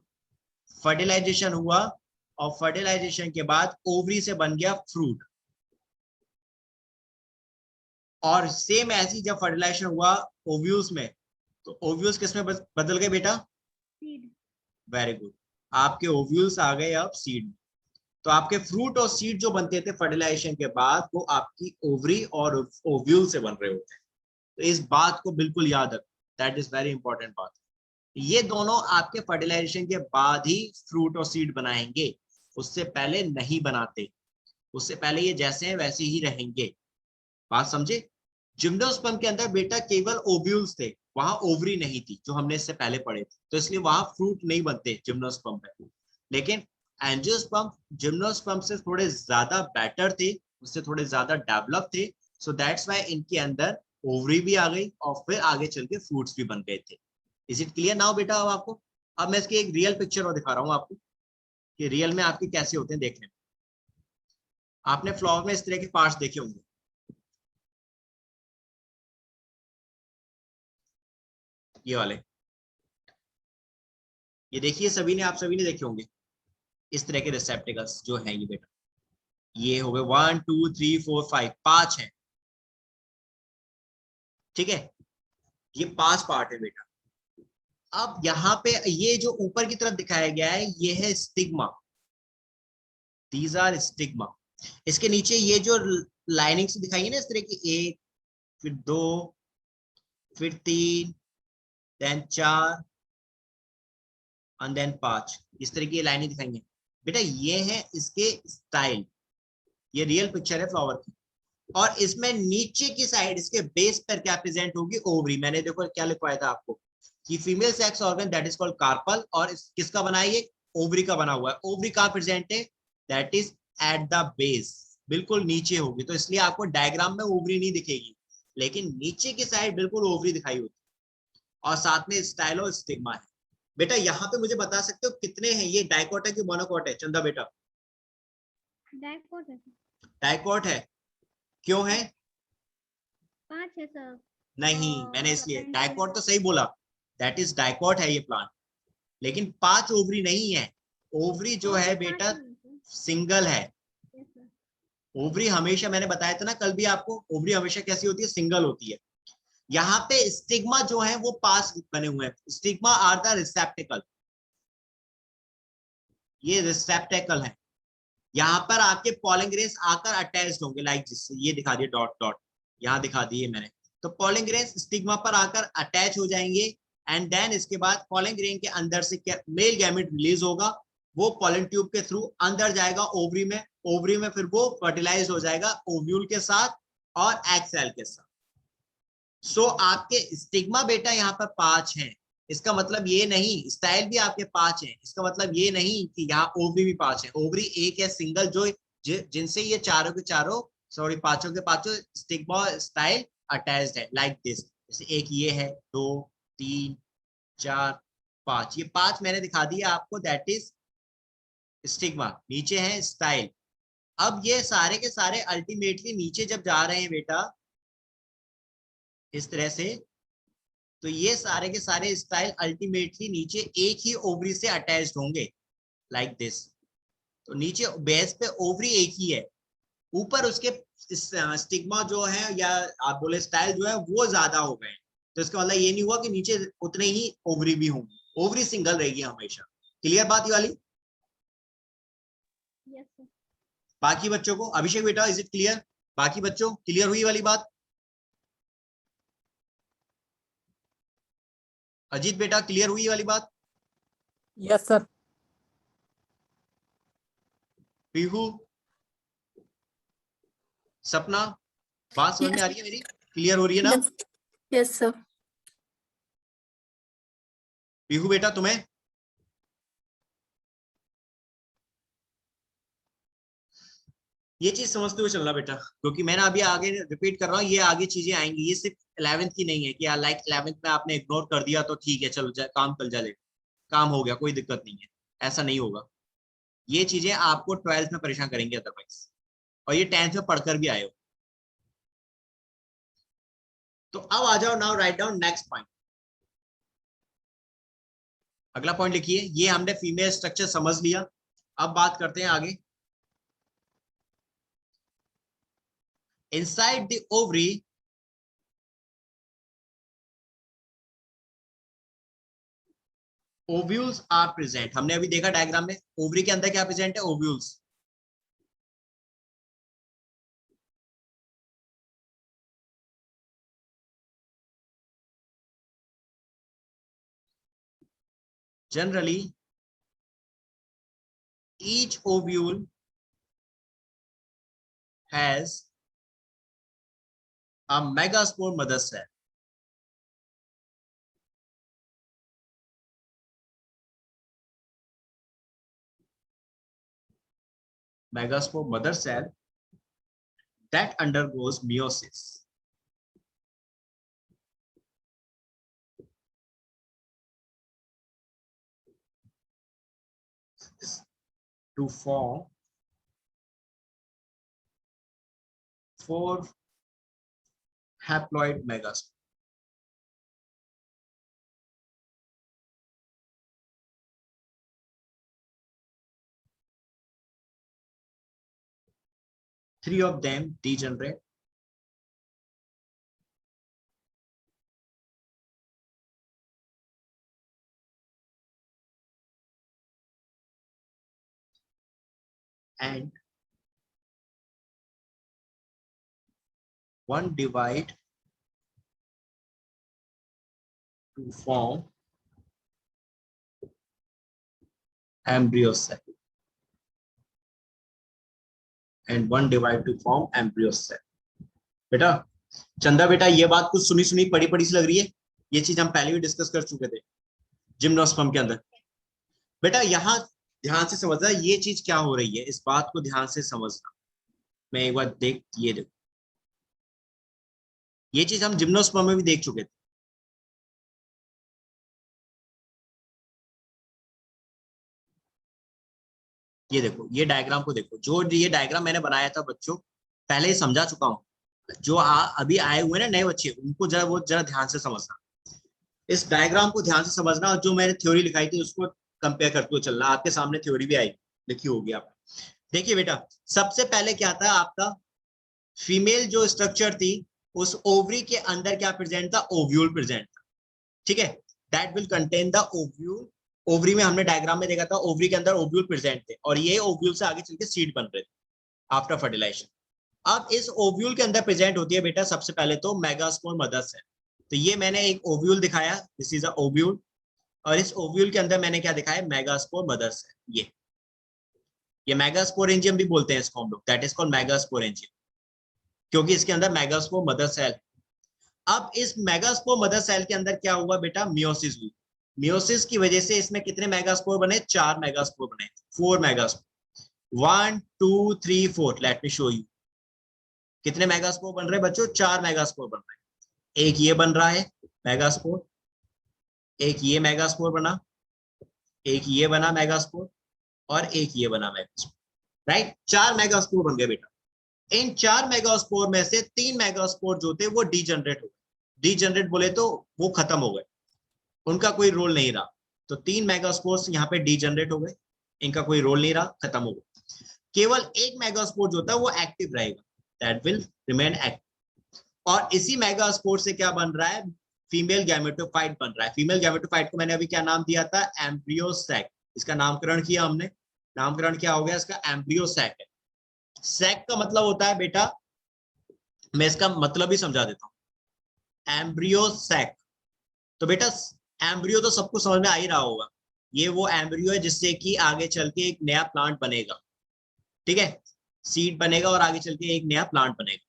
फर्टिलाइजेशन हुआ, और फर्टिलाइजेशन के बाद ओवरी से बन गया फ्रूट। और सेम ऐसी जब फर्टिलाइजेशन हुआ ओव्यूल्स में, तो ओव्यूल्स किसमें बदल गए बेटा? सीड। वेरी गुड, आपके ओव्यूल्स आ गए अब सीड। तो आपके फ्रूट और सीड जो बनते थे फर्टिलाइजेशन के बाद, वो आपकी ओवरी और ओव्यूल से बन रहे होते हैं। तो इस बात को बिल्कुल याद रख, दैट इज वेरी इंपॉर्टेंट बात। ये दोनों आपके फर्टिलाइजेशन के बाद ही फ्रूट और सीड बनाएंगे, उससे पहले नहीं बनाते। उससे पहले ये जैसे हैं वैसे ही रहेंगे, बात समझे। जिम्नोस्पर्म के अंदर बेटा केवल ओव्यूल्स थे, वहां ओवरी नहीं थी, जो हमने इससे पहले पढ़े थे, तो इसलिए वहां फ्रूट नहीं बनते जिम्नोस्पर्म में। लेकिन एंजियोस्पर्म जिम्नोस्पर्म से थोड़े ज्यादा बेटर थे, उससे थोड़े ज्यादा डेवलप थे, सो दैट्स व्हाई इनके अंदर ओवरी भी आ गई, और फिर आगे चल के फ्रूट्स भी बन गए थे। इज इट क्लियर नाउ बेटा? अब आपको, अब मैं इसकी एक रियल पिक्चर और दिखा रहा हूँ आपको कि रियल में आपके कैसे होते हैं देखने में। आपने फ्लावर में इस तरह के पार्ट्स देखे होंगे, ये वाले, ये देखिए सभी ने, आप सभी ने देखे होंगे इस तरह के रिसेप्टिकल्स जो हैं ये बेटा। ये हो गए 1 2 3 4 5, 5 हैं, ठीक है। ये 5 पार्ट है बेटा। अब यहाँ पे ये जो ऊपर की तरफ दिखाया गया है, ये है स्टिग्मा, दीज आर स्टिग्मा। इसके नीचे ये जो लाइनिंग से दिखाई है ना इस तरह की, 1 फिर 2 फिर 3 देन 4 एंड देन 5, इस तरह की लाइनिंग दिखाई है बेटा। ये है इसके स्टाइल, ये रियल पिक्चर है फ्लावर की। और इसमें नीचे की साइड इसके बेस पर क्या प्रेजेंट होगी? ओवरी। मैंने देखो क्या लिखवाया था आपको कि female sex organ that is called carpel, और किसका बना है ये? ओवरी का बना हुआ है। ओवरी कहाँ प्रेजेंट है? That is at the base, बिल्कुल नीचे होगी। तो इसलिए आपको डायग्राम में ओवरी नहीं दिखेगी, लेकिन नीचे की साइड बिल्कुल ओवरी दिखाई होती है, और साथ में स्टाइलो स्टिग्मा है। बेटा यहाँ पे मुझे बता सकते हो कितने हैं? ये डाइकोट है कि मोनोकोट है चंदा बेटा? डाइकोट है। डाइकोट है। क्यों है? 5 है सर। नहीं, मैंने इसलिए डाइकोट तो सही बोला, दैट इज डाइकोट है ये प्लांट, लेकिन 5 ओवरी नहीं है। ओवरी जो है बेटा सिंगल है। ओवरी हमेशा, मैंने बताया था ना कल भी आपको, ओवरी हमेशा कैसी होती है? सिंगल होती है। यहाँ पे स्टिग्मा जो है वो पास बने हुए हैं। स्टिग्मा आर द रिसेप्टिकल, ये रिसेप्टिकल है। यहाँ पर आपके पॉलन ग्रेन्स आकर अटैच्ड होंगे, लाइक जिससे ये दिखा दिए डॉट डॉट, यहाँ दिखा दिए मैंने। तो पॉलन ग्रेन्स स्टिग्मा पर आकर अटैच हो जाएंगे, एंड देन इसके बाद पॉलन ग्रेन के अंदर से मेल गैमेट रिलीज होगा, वो पॉलन ट्यूब के थ्रू अंदर जाएगा ओवरी में। ओवरी में फिर वो फर्टिलाइज हो जाएगा ओव्यूल के साथ और एग सेल के साथ। सो आपके स्टिग्मा बेटा यहाँ पर 5 हैं। इसका मतलब ये नहीं, स्टाइल भी आपके 5 हैं, इसका मतलब ये नहीं कि यहाँ ओवरी भी 5 है। ओवरी एक है सिंगल, जो जिनसे ये चारों के चारों, सॉरी पांचों के पांचों स्टिग्मा स्टाइल अटैच्ड है, लाइक दिस। जैसे एक ये है, 2 3 4 5, ये 5 मैंने दिखा दिया आपको, दैट इज स्टिग्मा। नीचे है स्टाइल। अब ये सारे के सारे अल्टीमेटली नीचे जब जा रहे हैं बेटा इस तरह से, तो ये सारे के सारे स्टाइल अल्टीमेटली नीचे एक ही ओवरी से अटैच्ड होंगे, लाइक दिस। तो नीचे बेस पे ओवरी एक ही है, ऊपर उसके स्टिग्मा जो है या आप बोले स्टाइल जो है वो ज्यादा हो गए। तो इसका मतलब ये नहीं हुआ कि नीचे उतने ही ओवरी भी होंगे, ओवरी सिंगल रहेगी हमेशा। क्लियर बात ये वाली? Yes sir. बाकी बच्चों को, अभिषेक बेटा इज इट क्लियर? बाकी बच्चों क्लियर हुई वाली बात? अजीत बेटा क्लियर हुई वाली बात? Yes sir. पीहू, सपना, बात समझ में आ रही है मेरी? क्लियर हो रही है ना? Yes sir. पीहू बेटा तुम्हें? ये चीज समझते हुए चलना बेटा, क्योंकि मैंने अभी आगे रिपीट कर रहा हूँ, ये आगे चीजें आएंगी। ये सिर्फ 11th की नहीं है कि यार लाइक 11th में आपने इग्नोर कर दिया तो ठीक है चलो काम चल जाए, काम हो गया कोई दिक्कत नहीं है, ऐसा नहीं होगा। ये चीजें आपको 12th में परेशान करेंगे अदरवाइज, और ये 10th में पढ़कर भी आए हो। तो अब आ जाओ, now write down next point. अगला पॉइंट लिखिए, ये हमने फीमेल स्ट्रक्चर समझ लिया। अब बात करते हैं आगे। Inside the ovary ovules are present. हमने अभी देखा डायग्राम में, ओवरी के अंदर क्या प्रेजेंट है? Ovules. Generally each ovule has a megaspore mother cell. Megaspore mother cell that undergoes meiosis to form 4 haploid megaspore. Three of them degenerate and one divide to form embryo cell and one divide to form embryo cell. बेटा चंदा बेटा, ये बात कुछ सुनी सुनी पड़ी पड़ी सी लग रही है? ये चीज हम पहले भी डिस्कस कर चुके थे जिम्नोस्पर्म के अंदर। बेटा यहाँ ध्यान से समझना, ये चीज क्या हो रही है, इस बात को ध्यान से समझना। मैं एक बार ये देखो, ये चीज हम जिम्नोस्पर्म में भी देख चुके थे। ये देखो, ये डायग्राम को देखो, जो ये डायग्राम मैंने बनाया था बच्चों, पहले ही समझा चुका हूँ। जो अभी आए हुए ना नए बच्चे, उनको जरा ध्यान से समझना, इस डायग्राम को ध्यान से समझना, और जो मैंने थ्योरी लिखाई थी उसको कंपेयर करते हुए चलना। आपके सामने थ्योरी भी आई, लिखी होगी आप। देखिए बेटा, सबसे पहले क्या था आपका, फीमेल जो स्ट्रक्चर थी, उस ओवरी के अंदर क्या प्रेजेंट था? ओव्यूल प्रेजेंट था। ठीक है, that will contain the ovule. Ovary में हमने डायग्राम में देखा था, ओवरी के अंदर ओव्यूल प्रेजेंट थे, और ये ओव्यूल से आगे चलकर सीड बन रहे थे आफ्टर फर्टिलाइजेशन। अब इस ओव्यूल के अंदर प्रेजेंट होती है बेटा सबसे पहले तो मेगास्पोर मदर सेल। तो ये मैंने एक ओव्यूल दिखाया, दिस इज अ ओव्यूल, और इस ओव्यूल के अंदर मैंने क्या दिखाया? Megaspore mother cell. ये मेगास्पोरेंजियम भी बोलते हैं इसको हम लोग, दैट इज कॉल्ड मेगास्पोरेंजियम, क्योंकि इसके अंदर मेगास्पोर मदर सेल। अब इस मेगास्पोर मदर सेल के अंदर क्या हुआ बेटा, मियोसिस हुई। मियोसिस की वजह से इसमें कितने मेगास्पोर बने, 4 मेगास्पोर बने, 4 megaspore, 1 2 3 4। Let me show you कितने मेगास्पोर बन रहे हैं बच्चों, 4 मेगास्पोर बन रहे हैं। एक ये बन रहा है मेगास्पोर, एक ये मेगास्पोर बना, एक ये बना मेगास्पोर, और एक ये बना मेगास्पोर, राइट। 4 मेगास्पोर बन गए बेटा। इन 4 मेगास्पोर में से 3 मेगास्पोर जो थे वो डीजनरेट हो गए। डीजनरेट बोले तो वो खत्म हो गए, उनका कोई रोल नहीं रहा। तो 3 मेगास्पोर्स यहाँ पे डीजनरेट हो गए, इनका कोई रोल नहीं रहा, खत्म हो गए। केवल एक मेगास्पोर जो होता है वो एक्टिव रहेगा, दैट विल रिमेन एक्टिव। और इसी मेगास्पोर से क्या बन रहा है, फीमेल गैमेटोफाइट बन रहा है। फीमेल गैमेटोफाइट को मैंने अभी क्या नाम दिया था, एम्ब्रियो सैक। इसका नामकरण किया हमने, नामकरण क्या हो गया इसका, एम्ब्रियो सैक है। सैक का मतलब होता है बेटा, मैं इसका मतलब ही समझा देता हूं, एम्ब्रियो सैक। तो बेटा एम्ब्रियो तो सबको समझ में आ ही रहा होगा, ये वो एम्ब्रियो है जिससे कि आगे चल के एक नया प्लांट बनेगा, ठीक है, सीड बनेगा और आगे चल के एक नया प्लांट बनेगा।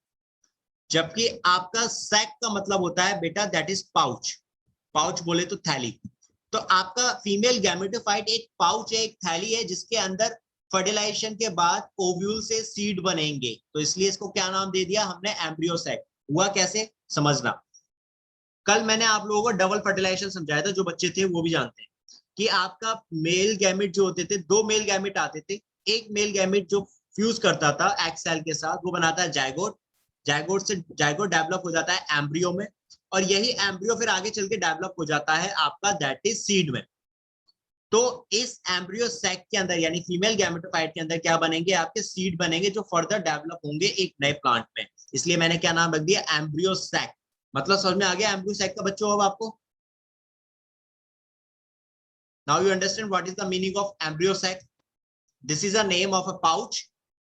जबकि आपका सैक का मतलब होता है बेटा, दैट इज पाउच। पाउच बोले तो थैली। तो आपका फीमेल गैमेटोफाइट एक पाउच है, एक थैली है, जिसके अंदर फर्टिलाइजेशन के बाद ओव्यूल से सीड बनेंगे। तो इसलिए इसको क्या नाम दे दिया हमने, एम्ब्रियो सैक। हुआ कैसे समझना, कल मैंने आप लोगों को डबल फर्टिलाइजेशन समझाया था, जो बच्चे थे वो भी जानते हैं कि आपका मेल गैमेट जो होते थे, 2 मेल गैमेट आते थे। एक मेल गैमेट जो फ्यूज करता था एग सेल के साथ, वो बनाता है जायगोट। जायगोट से जायगोट डेवलप हो जाता है एम्ब्रियो में, और यही एम्ब्रियो फिर आगे चल के डेवलप हो जाता है आपका दैट इज सीड में। तो इस एम्ब्रियो सैक के अंदर यानी फीमेल गैमेटोफाइट के अंदर क्या बनेंगे, आपके सीड बनेंगे, जो फर्दर डेवलप होंगे एक नए प्लांट में। इसलिए मैंने क्या नाम रख दिया, एम्ब्रियो सैक। मतलब समझ में आ गया एम्ब्रियो सैक का बच्चों अब आपको। Now you understand what is the meaning of embryo sac. This is a name of a pouch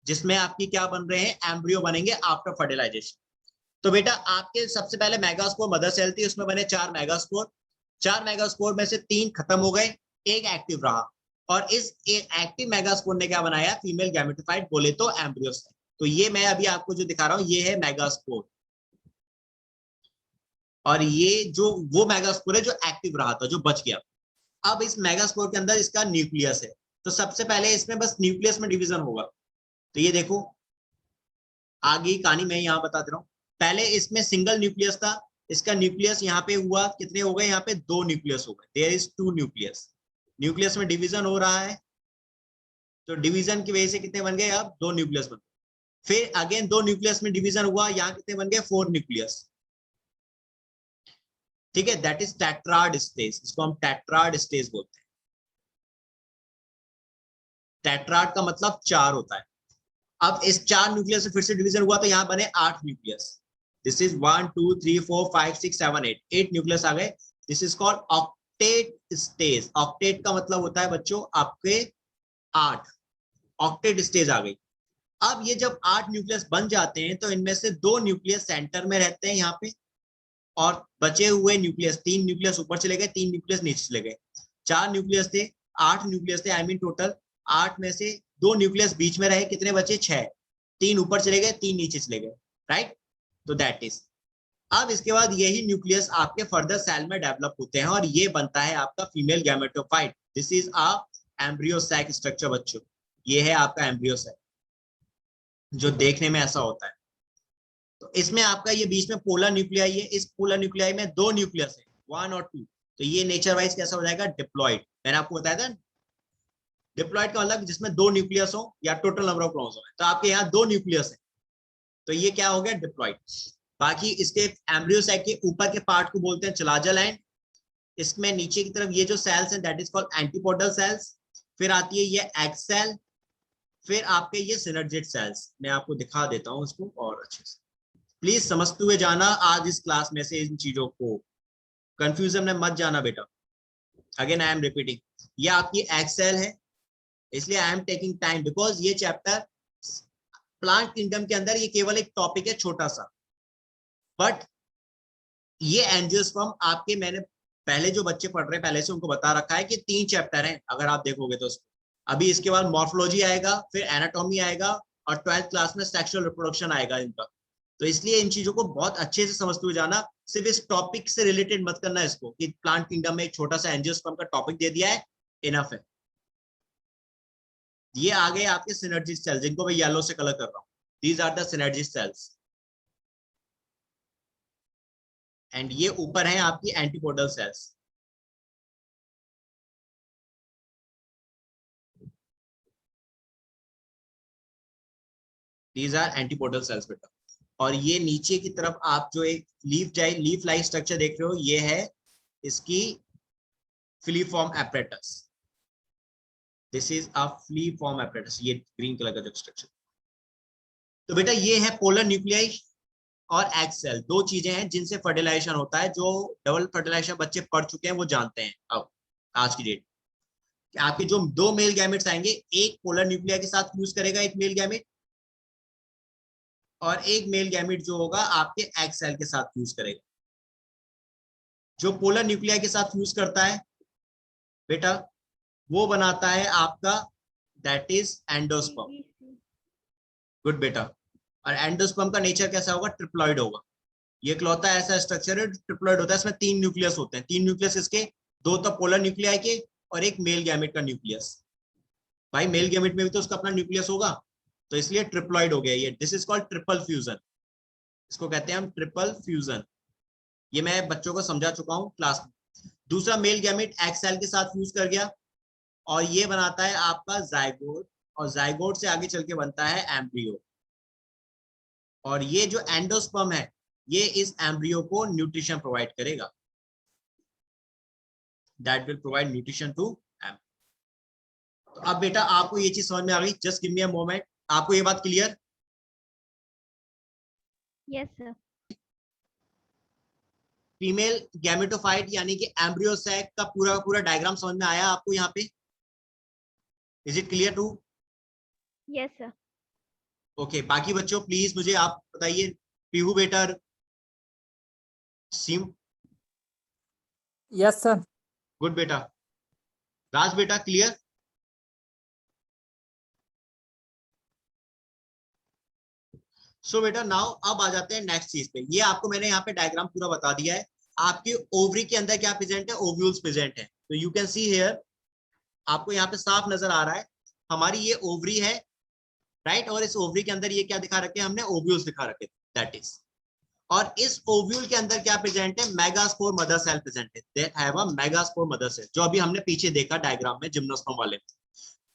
जिसमें आपकी क्या बन रहे हैं, एम्ब्रियो बनेंगे आफ्टर फर्टिलाइजेशन। तो बेटा आपके सबसे पहले मेगास्पोर मदर सेल थी, उसमें बने 4 मेगास्पोर। 4 मेगास्पोर में से 3 खत्म हो गए, एक एक्टिव रहा। और इस एक्टिव मेगास्पोर ने क्या बनाया, फीमेल गैमेटोफाइट बोले तो एम्ब्रियो सेल। तो ये मैं अभी आपको जो दिखा रहा हूं ये है मेगास्पोर, और ये जो वो मेगास्पोर है जो एक्टिव रहा था, जो बच गया। अब इस मेगास्पोर के अंदर इसका न्यूक्लियस है। तो सबसे पहले इसमें बस न्यूक्लियस में डिवीजन होगा। तो ये देखो आगे कहानी मैं यहाँ बता दे रहा हूँ। पहले इसमें सिंगल न्यूक्लियस था, इसका न्यूक्लियस यहाँ पे हुआ, कितने हो गए, यहाँ पे 2 न्यूक्लियस हो गए, देयर इज 2 न्यूक्लियस। न्यूक्लियस में डिवीजन हो रहा है, तो डिवीजन की वजह से कितने बन गए, अब 2 न्यूक्लियस बन गए। फिर अगेन 2 न्यूक्लियस में डिवीजन हुआ, यहाँ कितने बन गए, 4 न्यूक्लियस, ठीक है, दैट इज टेट्राड स्टेज। इसको हम टेट्राड स्टेज बोलते हैं। टेट्राड का मतलब 4 होता है। अब इस 4 न्यूक्लियस से फिर से डिवीजन हुआ, तो यहाँ बने 8 न्यूक्लियस। दिस इज 1 2 3 4 5 6 7 8, 8 न्यूक्लियस आ गए। This is called octet stage. Octet का मतलब होता है बच्चों आपके 8, ऑक्टेट स्टेज आ गई। अब ये जब 8 न्यूक्लियस बन जाते हैं, तो इनमें से 2 न्यूक्लियस सेंटर में रहते हैं यहाँ पे, और बचे हुए न्यूक्लियस, 3 न्यूक्लियस ऊपर चले गए, 3 न्यूक्लियस नीचे चले गए। 4 न्यूक्लियस थे, 8 न्यूक्लियस थे, आई मीन टोटल 8 में से 2 न्यूक्लियस बीच में रहे, कितने बचे, 6। 3 ऊपर चले गए, 3 नीचे चले गए, राइट। तो दैट इज, अब इसके बाद यही न्यूक्लियस आपके फर्दर सेल में डेवलप होते हैं, और ये बनता है आपका female gametophyte. This is a embryo sac structure बच्चों। ये है आपका एम्ब्रियो सैक, जो देखने में ऐसा होता है। तो इसमें आपका ये बीच में पोलर न्यूक्लियाई है, इस पोलर न्यूक्लियाई में 2 न्यूक्लियस है, 1 और 2। तो ये नेचर वाइज कैसा हो जाएगा, डिप्लॉइड। मैंने आपको बताया था डिप्लॉइड का मतलब जिसमें 2 न्यूक्लियस हो या टोटल नंबर ऑफ क्रोमोसोम हो। तो आपके यहाँ 2 न्यूक्लियस है, तो ये क्या हो गया, डिप्लॉइड। बाकी इसके एम्ब्रियो सैक के ऊपर के पार्ट को बोलते हैं चलाजल एंड। इसमें नीचे की तरफ ये जो सेल्स हैं that is called antipodal cells. फिर आती है ये एग सेल, फिर आपके ये सिनर्जिड सेल्स। मैं आपको दिखा देता हूँ इसको और अच्छे से, प्लीज समझते हुए जाना आज इस क्लास में से इन चीजों को, कंफ्यूजन में मत जाना बेटा। अगेन आई एम रिपीटिंग, ये आपकी एग सेल है, इसलिए I am taking time because ये चैप्टर प्लांट किंगडम के अंदर ये केवल एक टॉपिक है छोटा सा, बट ये एंजियोस्पर्म आपके, मैंने पहले जो बच्चे पढ़ रहे हैं पहले से उनको बता रखा है कि 3 चैप्टर हैं, अगर आप देखोगे तो। अभी इसके बाद मॉर्फोलॉजी आएगा, फिर एनाटॉमी आएगा, और 12th क्लास में सेक्सुअल रिप्रोडक्शन आएगा इनका। तो इसलिए इन चीजों को बहुत अच्छे से समझते हुए जाना। सिर्फ इस टॉपिक से रिलेटेड मत करना इसको कि प्लांट किंगडम में एक छोटा सा एंजियोस्पर्म का टॉपिक दे दिया है, इनफ है। ये आ गए आपके सिनर्जी सेल्स, जिनको मैं येलो से कलर कर रहा हूं। These are the synergy cells. And ये ऊपर है आपकी antipodal cells. These are antipodal cells बेटा। और ये नीचे की तरफ आप जो एक लीफ लाइक स्ट्रक्चर देख रहे हो, ये है इसकी filiform apparatus. This is a filiform apparatus, ये ग्रीन कलर का जो स्ट्रक्चर। तो बेटा ये है पोलर न्यूक्लियाई और एग सेल, दो चीजें हैं जिनसे फर्टिलाइजेशन होता है। जो डबल फर्टिलाइजेशन बच्चे पढ़ चुके हैं वो जानते हैं। अब आज की डेट आपके जो दो मेल गैमेट्स आएंगे, एक पोलर न्यूक्लिया के साथ फ्यूज करेगा एक मेल गैमेट, और एक मेल गैमेट जो होगा आपके एग सेल के साथ फ्यूज करेगा। जो पोलर न्यूक्लिया के साथ फ्यूज करता है बेटा, वो बनाता है आपका दैट इज एंडोस्पर्म। गुड बेटा। और एंडोस्पर्म का नेचर कैसा होगा? ट्रिप्लॉइड होगा। ये इकलौता ऐसा स्ट्रक्चर है ट्रिप्लॉइड होता है, इसमें 3 न्यूक्लियस होते हैं। 3 न्यूक्लियस इसके, 2 तो पोलर न्यूक्लियाई के और एक मेल गैमेट का न्यूक्लियस। भाई मेल गैमेट में भी तो उसका अपना न्यूक्लियस होगा, तो इसलिए ट्रिप्लॉइड हो गया ये। This is called triple fusion, इसको कहते हैं हम ट्रिपल फ्यूजन। ये मैं बच्चों को समझा चुका हूं क्लास में। दूसरा मेल गैमेट एग सेल के साथ फ्यूज कर गया और ये बनाता है आपका जाइगोट, और जाइगोट से आगे चल के बनता है एम्ब्रियो। और ये जो एंडोस्पर्म है ये इस एम्ब्रियो को न्यूट्रिशन प्रोवाइड करेगा, that will provide nutrition to embryo. तो अब बेटा आपको ये चीज समझ में आ गई? Just give me a moment. आपको ये बात clear? Yes sir. Female gametophyte यानी कि एम्ब्रियो सैक का पूरा डायग्राम समझ में आया आपको यहाँ पे? Is it clear to? Yes sir. Okay, बाकी बच्चों प्लीज मुझे आप बताइए। पीहू बेटा, सीम, यस सर। गुड बेटा। राज बेटा क्लियर? सो बेटा नाउ अब आ जाते हैं नेक्स्ट चीज पे। ये आपको मैंने यहाँ पे डायग्राम पूरा बता दिया है। आपके ओवरी के अंदर क्या प्रेजेंट है? ओव्यूल्स प्रेजेंट है। तो यू कैन सी हियर, आपको यहाँ पे साफ नजर आ रहा है हमारी ये ओवरी है, राइट। और इस ओवरी के अंदर ये क्या दिखा रखे? हमने ओव्यूल्स दिखा रखे, दैट इज। और इस ओव्यूल के अंदर क्या प्रेजेंट है? मेगास्पोर मदर सेल प्रेजेंट है, that have a megaspore mother cell. जो अभी हमने पीछे देखा डायग्राम में जिम्नोस्पर्म वाले,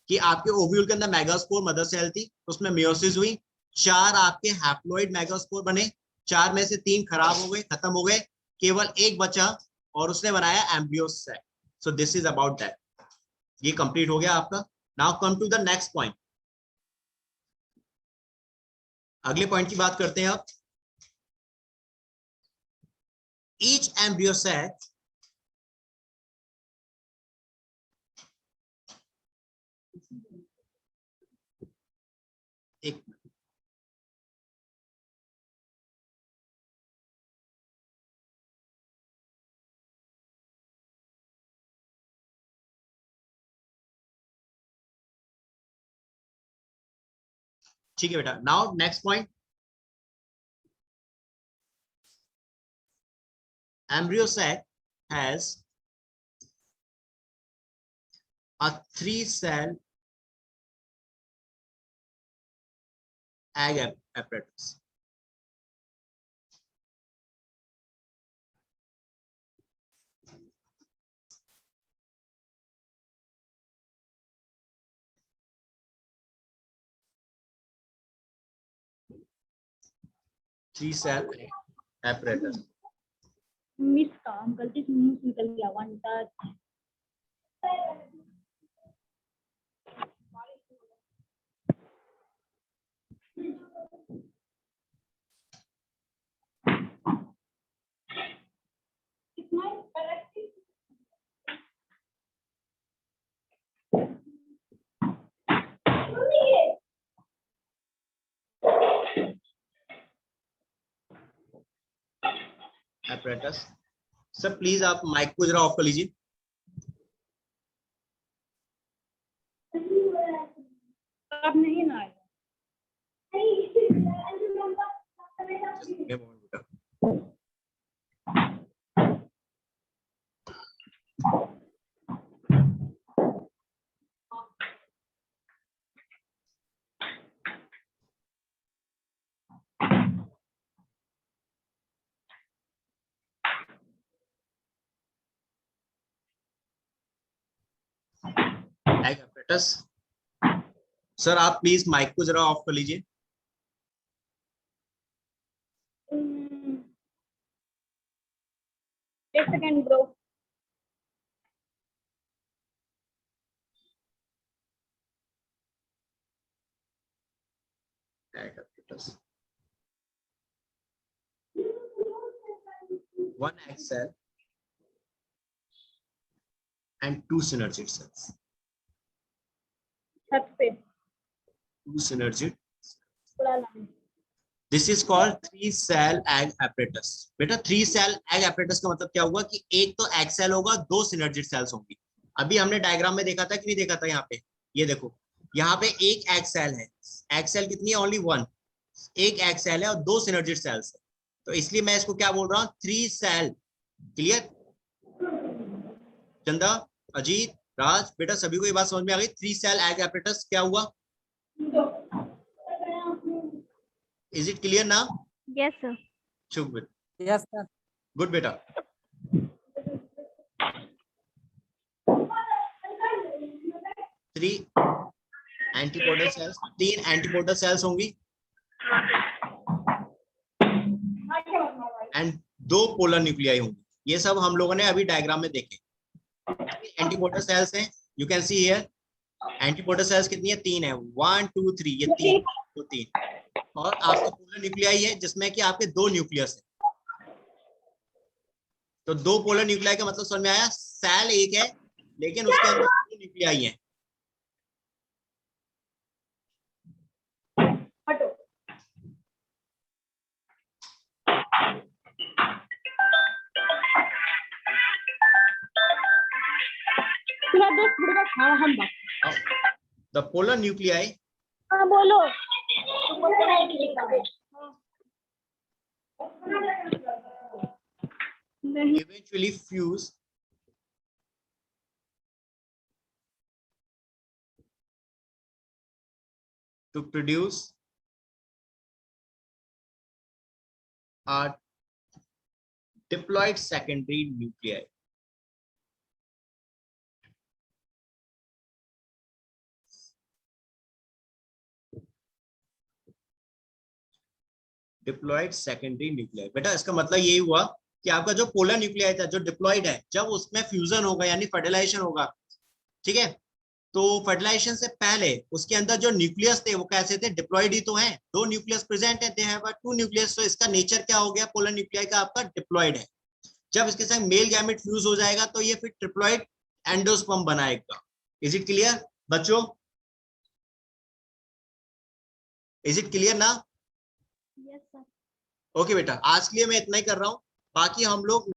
कि आपके ओव्यूल के अंदर मेगास्पोर मदर सेल थी, उसमें मियोसिस हुई, 4 आपके हैप्लॉइड मेगास्पोर बने, 4 में से 3 खराब हो गए, खत्म हो गए, केवल एक बचा और उसने बनाया embryo cell. So this is about that. ये कंप्लीट हो गया आपका। Now come to the next point. अगले पॉइंट की बात करते हैं अब। ईच एम्ब्रियो सेल एक, ठीक है बेटा। Now next point, embryo sac has a 3-cell egg apparatus. Three-cell apparatus. Miss काम गलती से मुंह से निकल गया। 1 टच। Apparatus. सर प्लीज आप माइक को जरा ऑफ कर लीजिए। अब नहीं ना आएगा। Egg apparatus. सर आप प्लीज माइक को जरा ऑफ कर लीजिए। एक second bro. Egg apparatus, one egg cell and two synergid cells. छत पे Two synergid. थोड़ा line. This is called three cell egg apparatus. बेटा थ्री सेल एग apparatus का मतलब क्या हुआ कि एक तो एग सेल होगा, दो synergid cells होंगी। अभी हमने डायग्राम में देखा था कि नहीं देखा था? यहाँ पे ये देखो, यहाँ पे एक एग सेल है। एग सेल कितनी है? Only one. एक एग सेल है और दो synergid cells है, तो इसलिए मैं इसको क्या बोल रहा हूँ? Three cell. Clear? Chanda, Ajit, राज, बेटा सभी को ये बात समझ में आ गई? थ्री सेल एग apparatus क्या हुआ? Is it clear now? Yes sir. Shubh, Yes, sir. Good बेटा। थ्री एंटीपोडल सेल्स, तीन एंटीपोडल सेल्स होंगी एंड दो पोलर न्यूक्लियाई होंगी। ये सब हम लोगों ने अभी डायग्राम में देखे। एंटीपोडल सेल्स हैं, you can see here. Antipodal cells कितनी है? तीन है, 1 2 3, ये तीन, तो तीन। और आपका पोलर न्यूक्लियाई है जिसमें कि आपके दो न्यूक्लियस है। तो दो पोलर न्यूक्लियाई का मतलब समझ में आया? सेल एक है लेकिन उसके अंदर दो न्यूक्लियाई है। हटो। सुना दोस्त बुढ़ा खा हम बात। द पोलर न्यूक्लियाई हाँ बोलो। नहीं eventually fuse to produce a diploid secondary nuclei. Diploid secondary nuclei. बेटा इसका मतलब यही हुआ कि आपका जो पोलर न्यूक्लियाई था जो डिप्लॉयड है, जब उसमें फ्यूजन होगा यानी फर्टिलाइजेशन होगा, ठीक है, तो फर्टिलाइजेशन से पहले उसके अंदर जो न्यूक्लियस थे वो कैसे थे? डिप्लॉयड ही तो हैं, दो न्यूक्लियस प्रेजेंट है, दे हैव टू न्यूक्लियस। तो इसका नेचर क्या हो गया? पोलर न्यूक्लियाई का आपका डिप्लॉयड है। जब इसके साथ मेल गैमेट फ्यूज हो जाएगा तो ये फिर ट्रिप्लॉयड एंडोस्पर्म बनाएगा। इज इट क्लियर बच्चों? इज इट क्लियर ना? Yes sir. ओके बेटा, आज के लिए मैं इतना ही कर रहा हूँ, बाकी हम लोग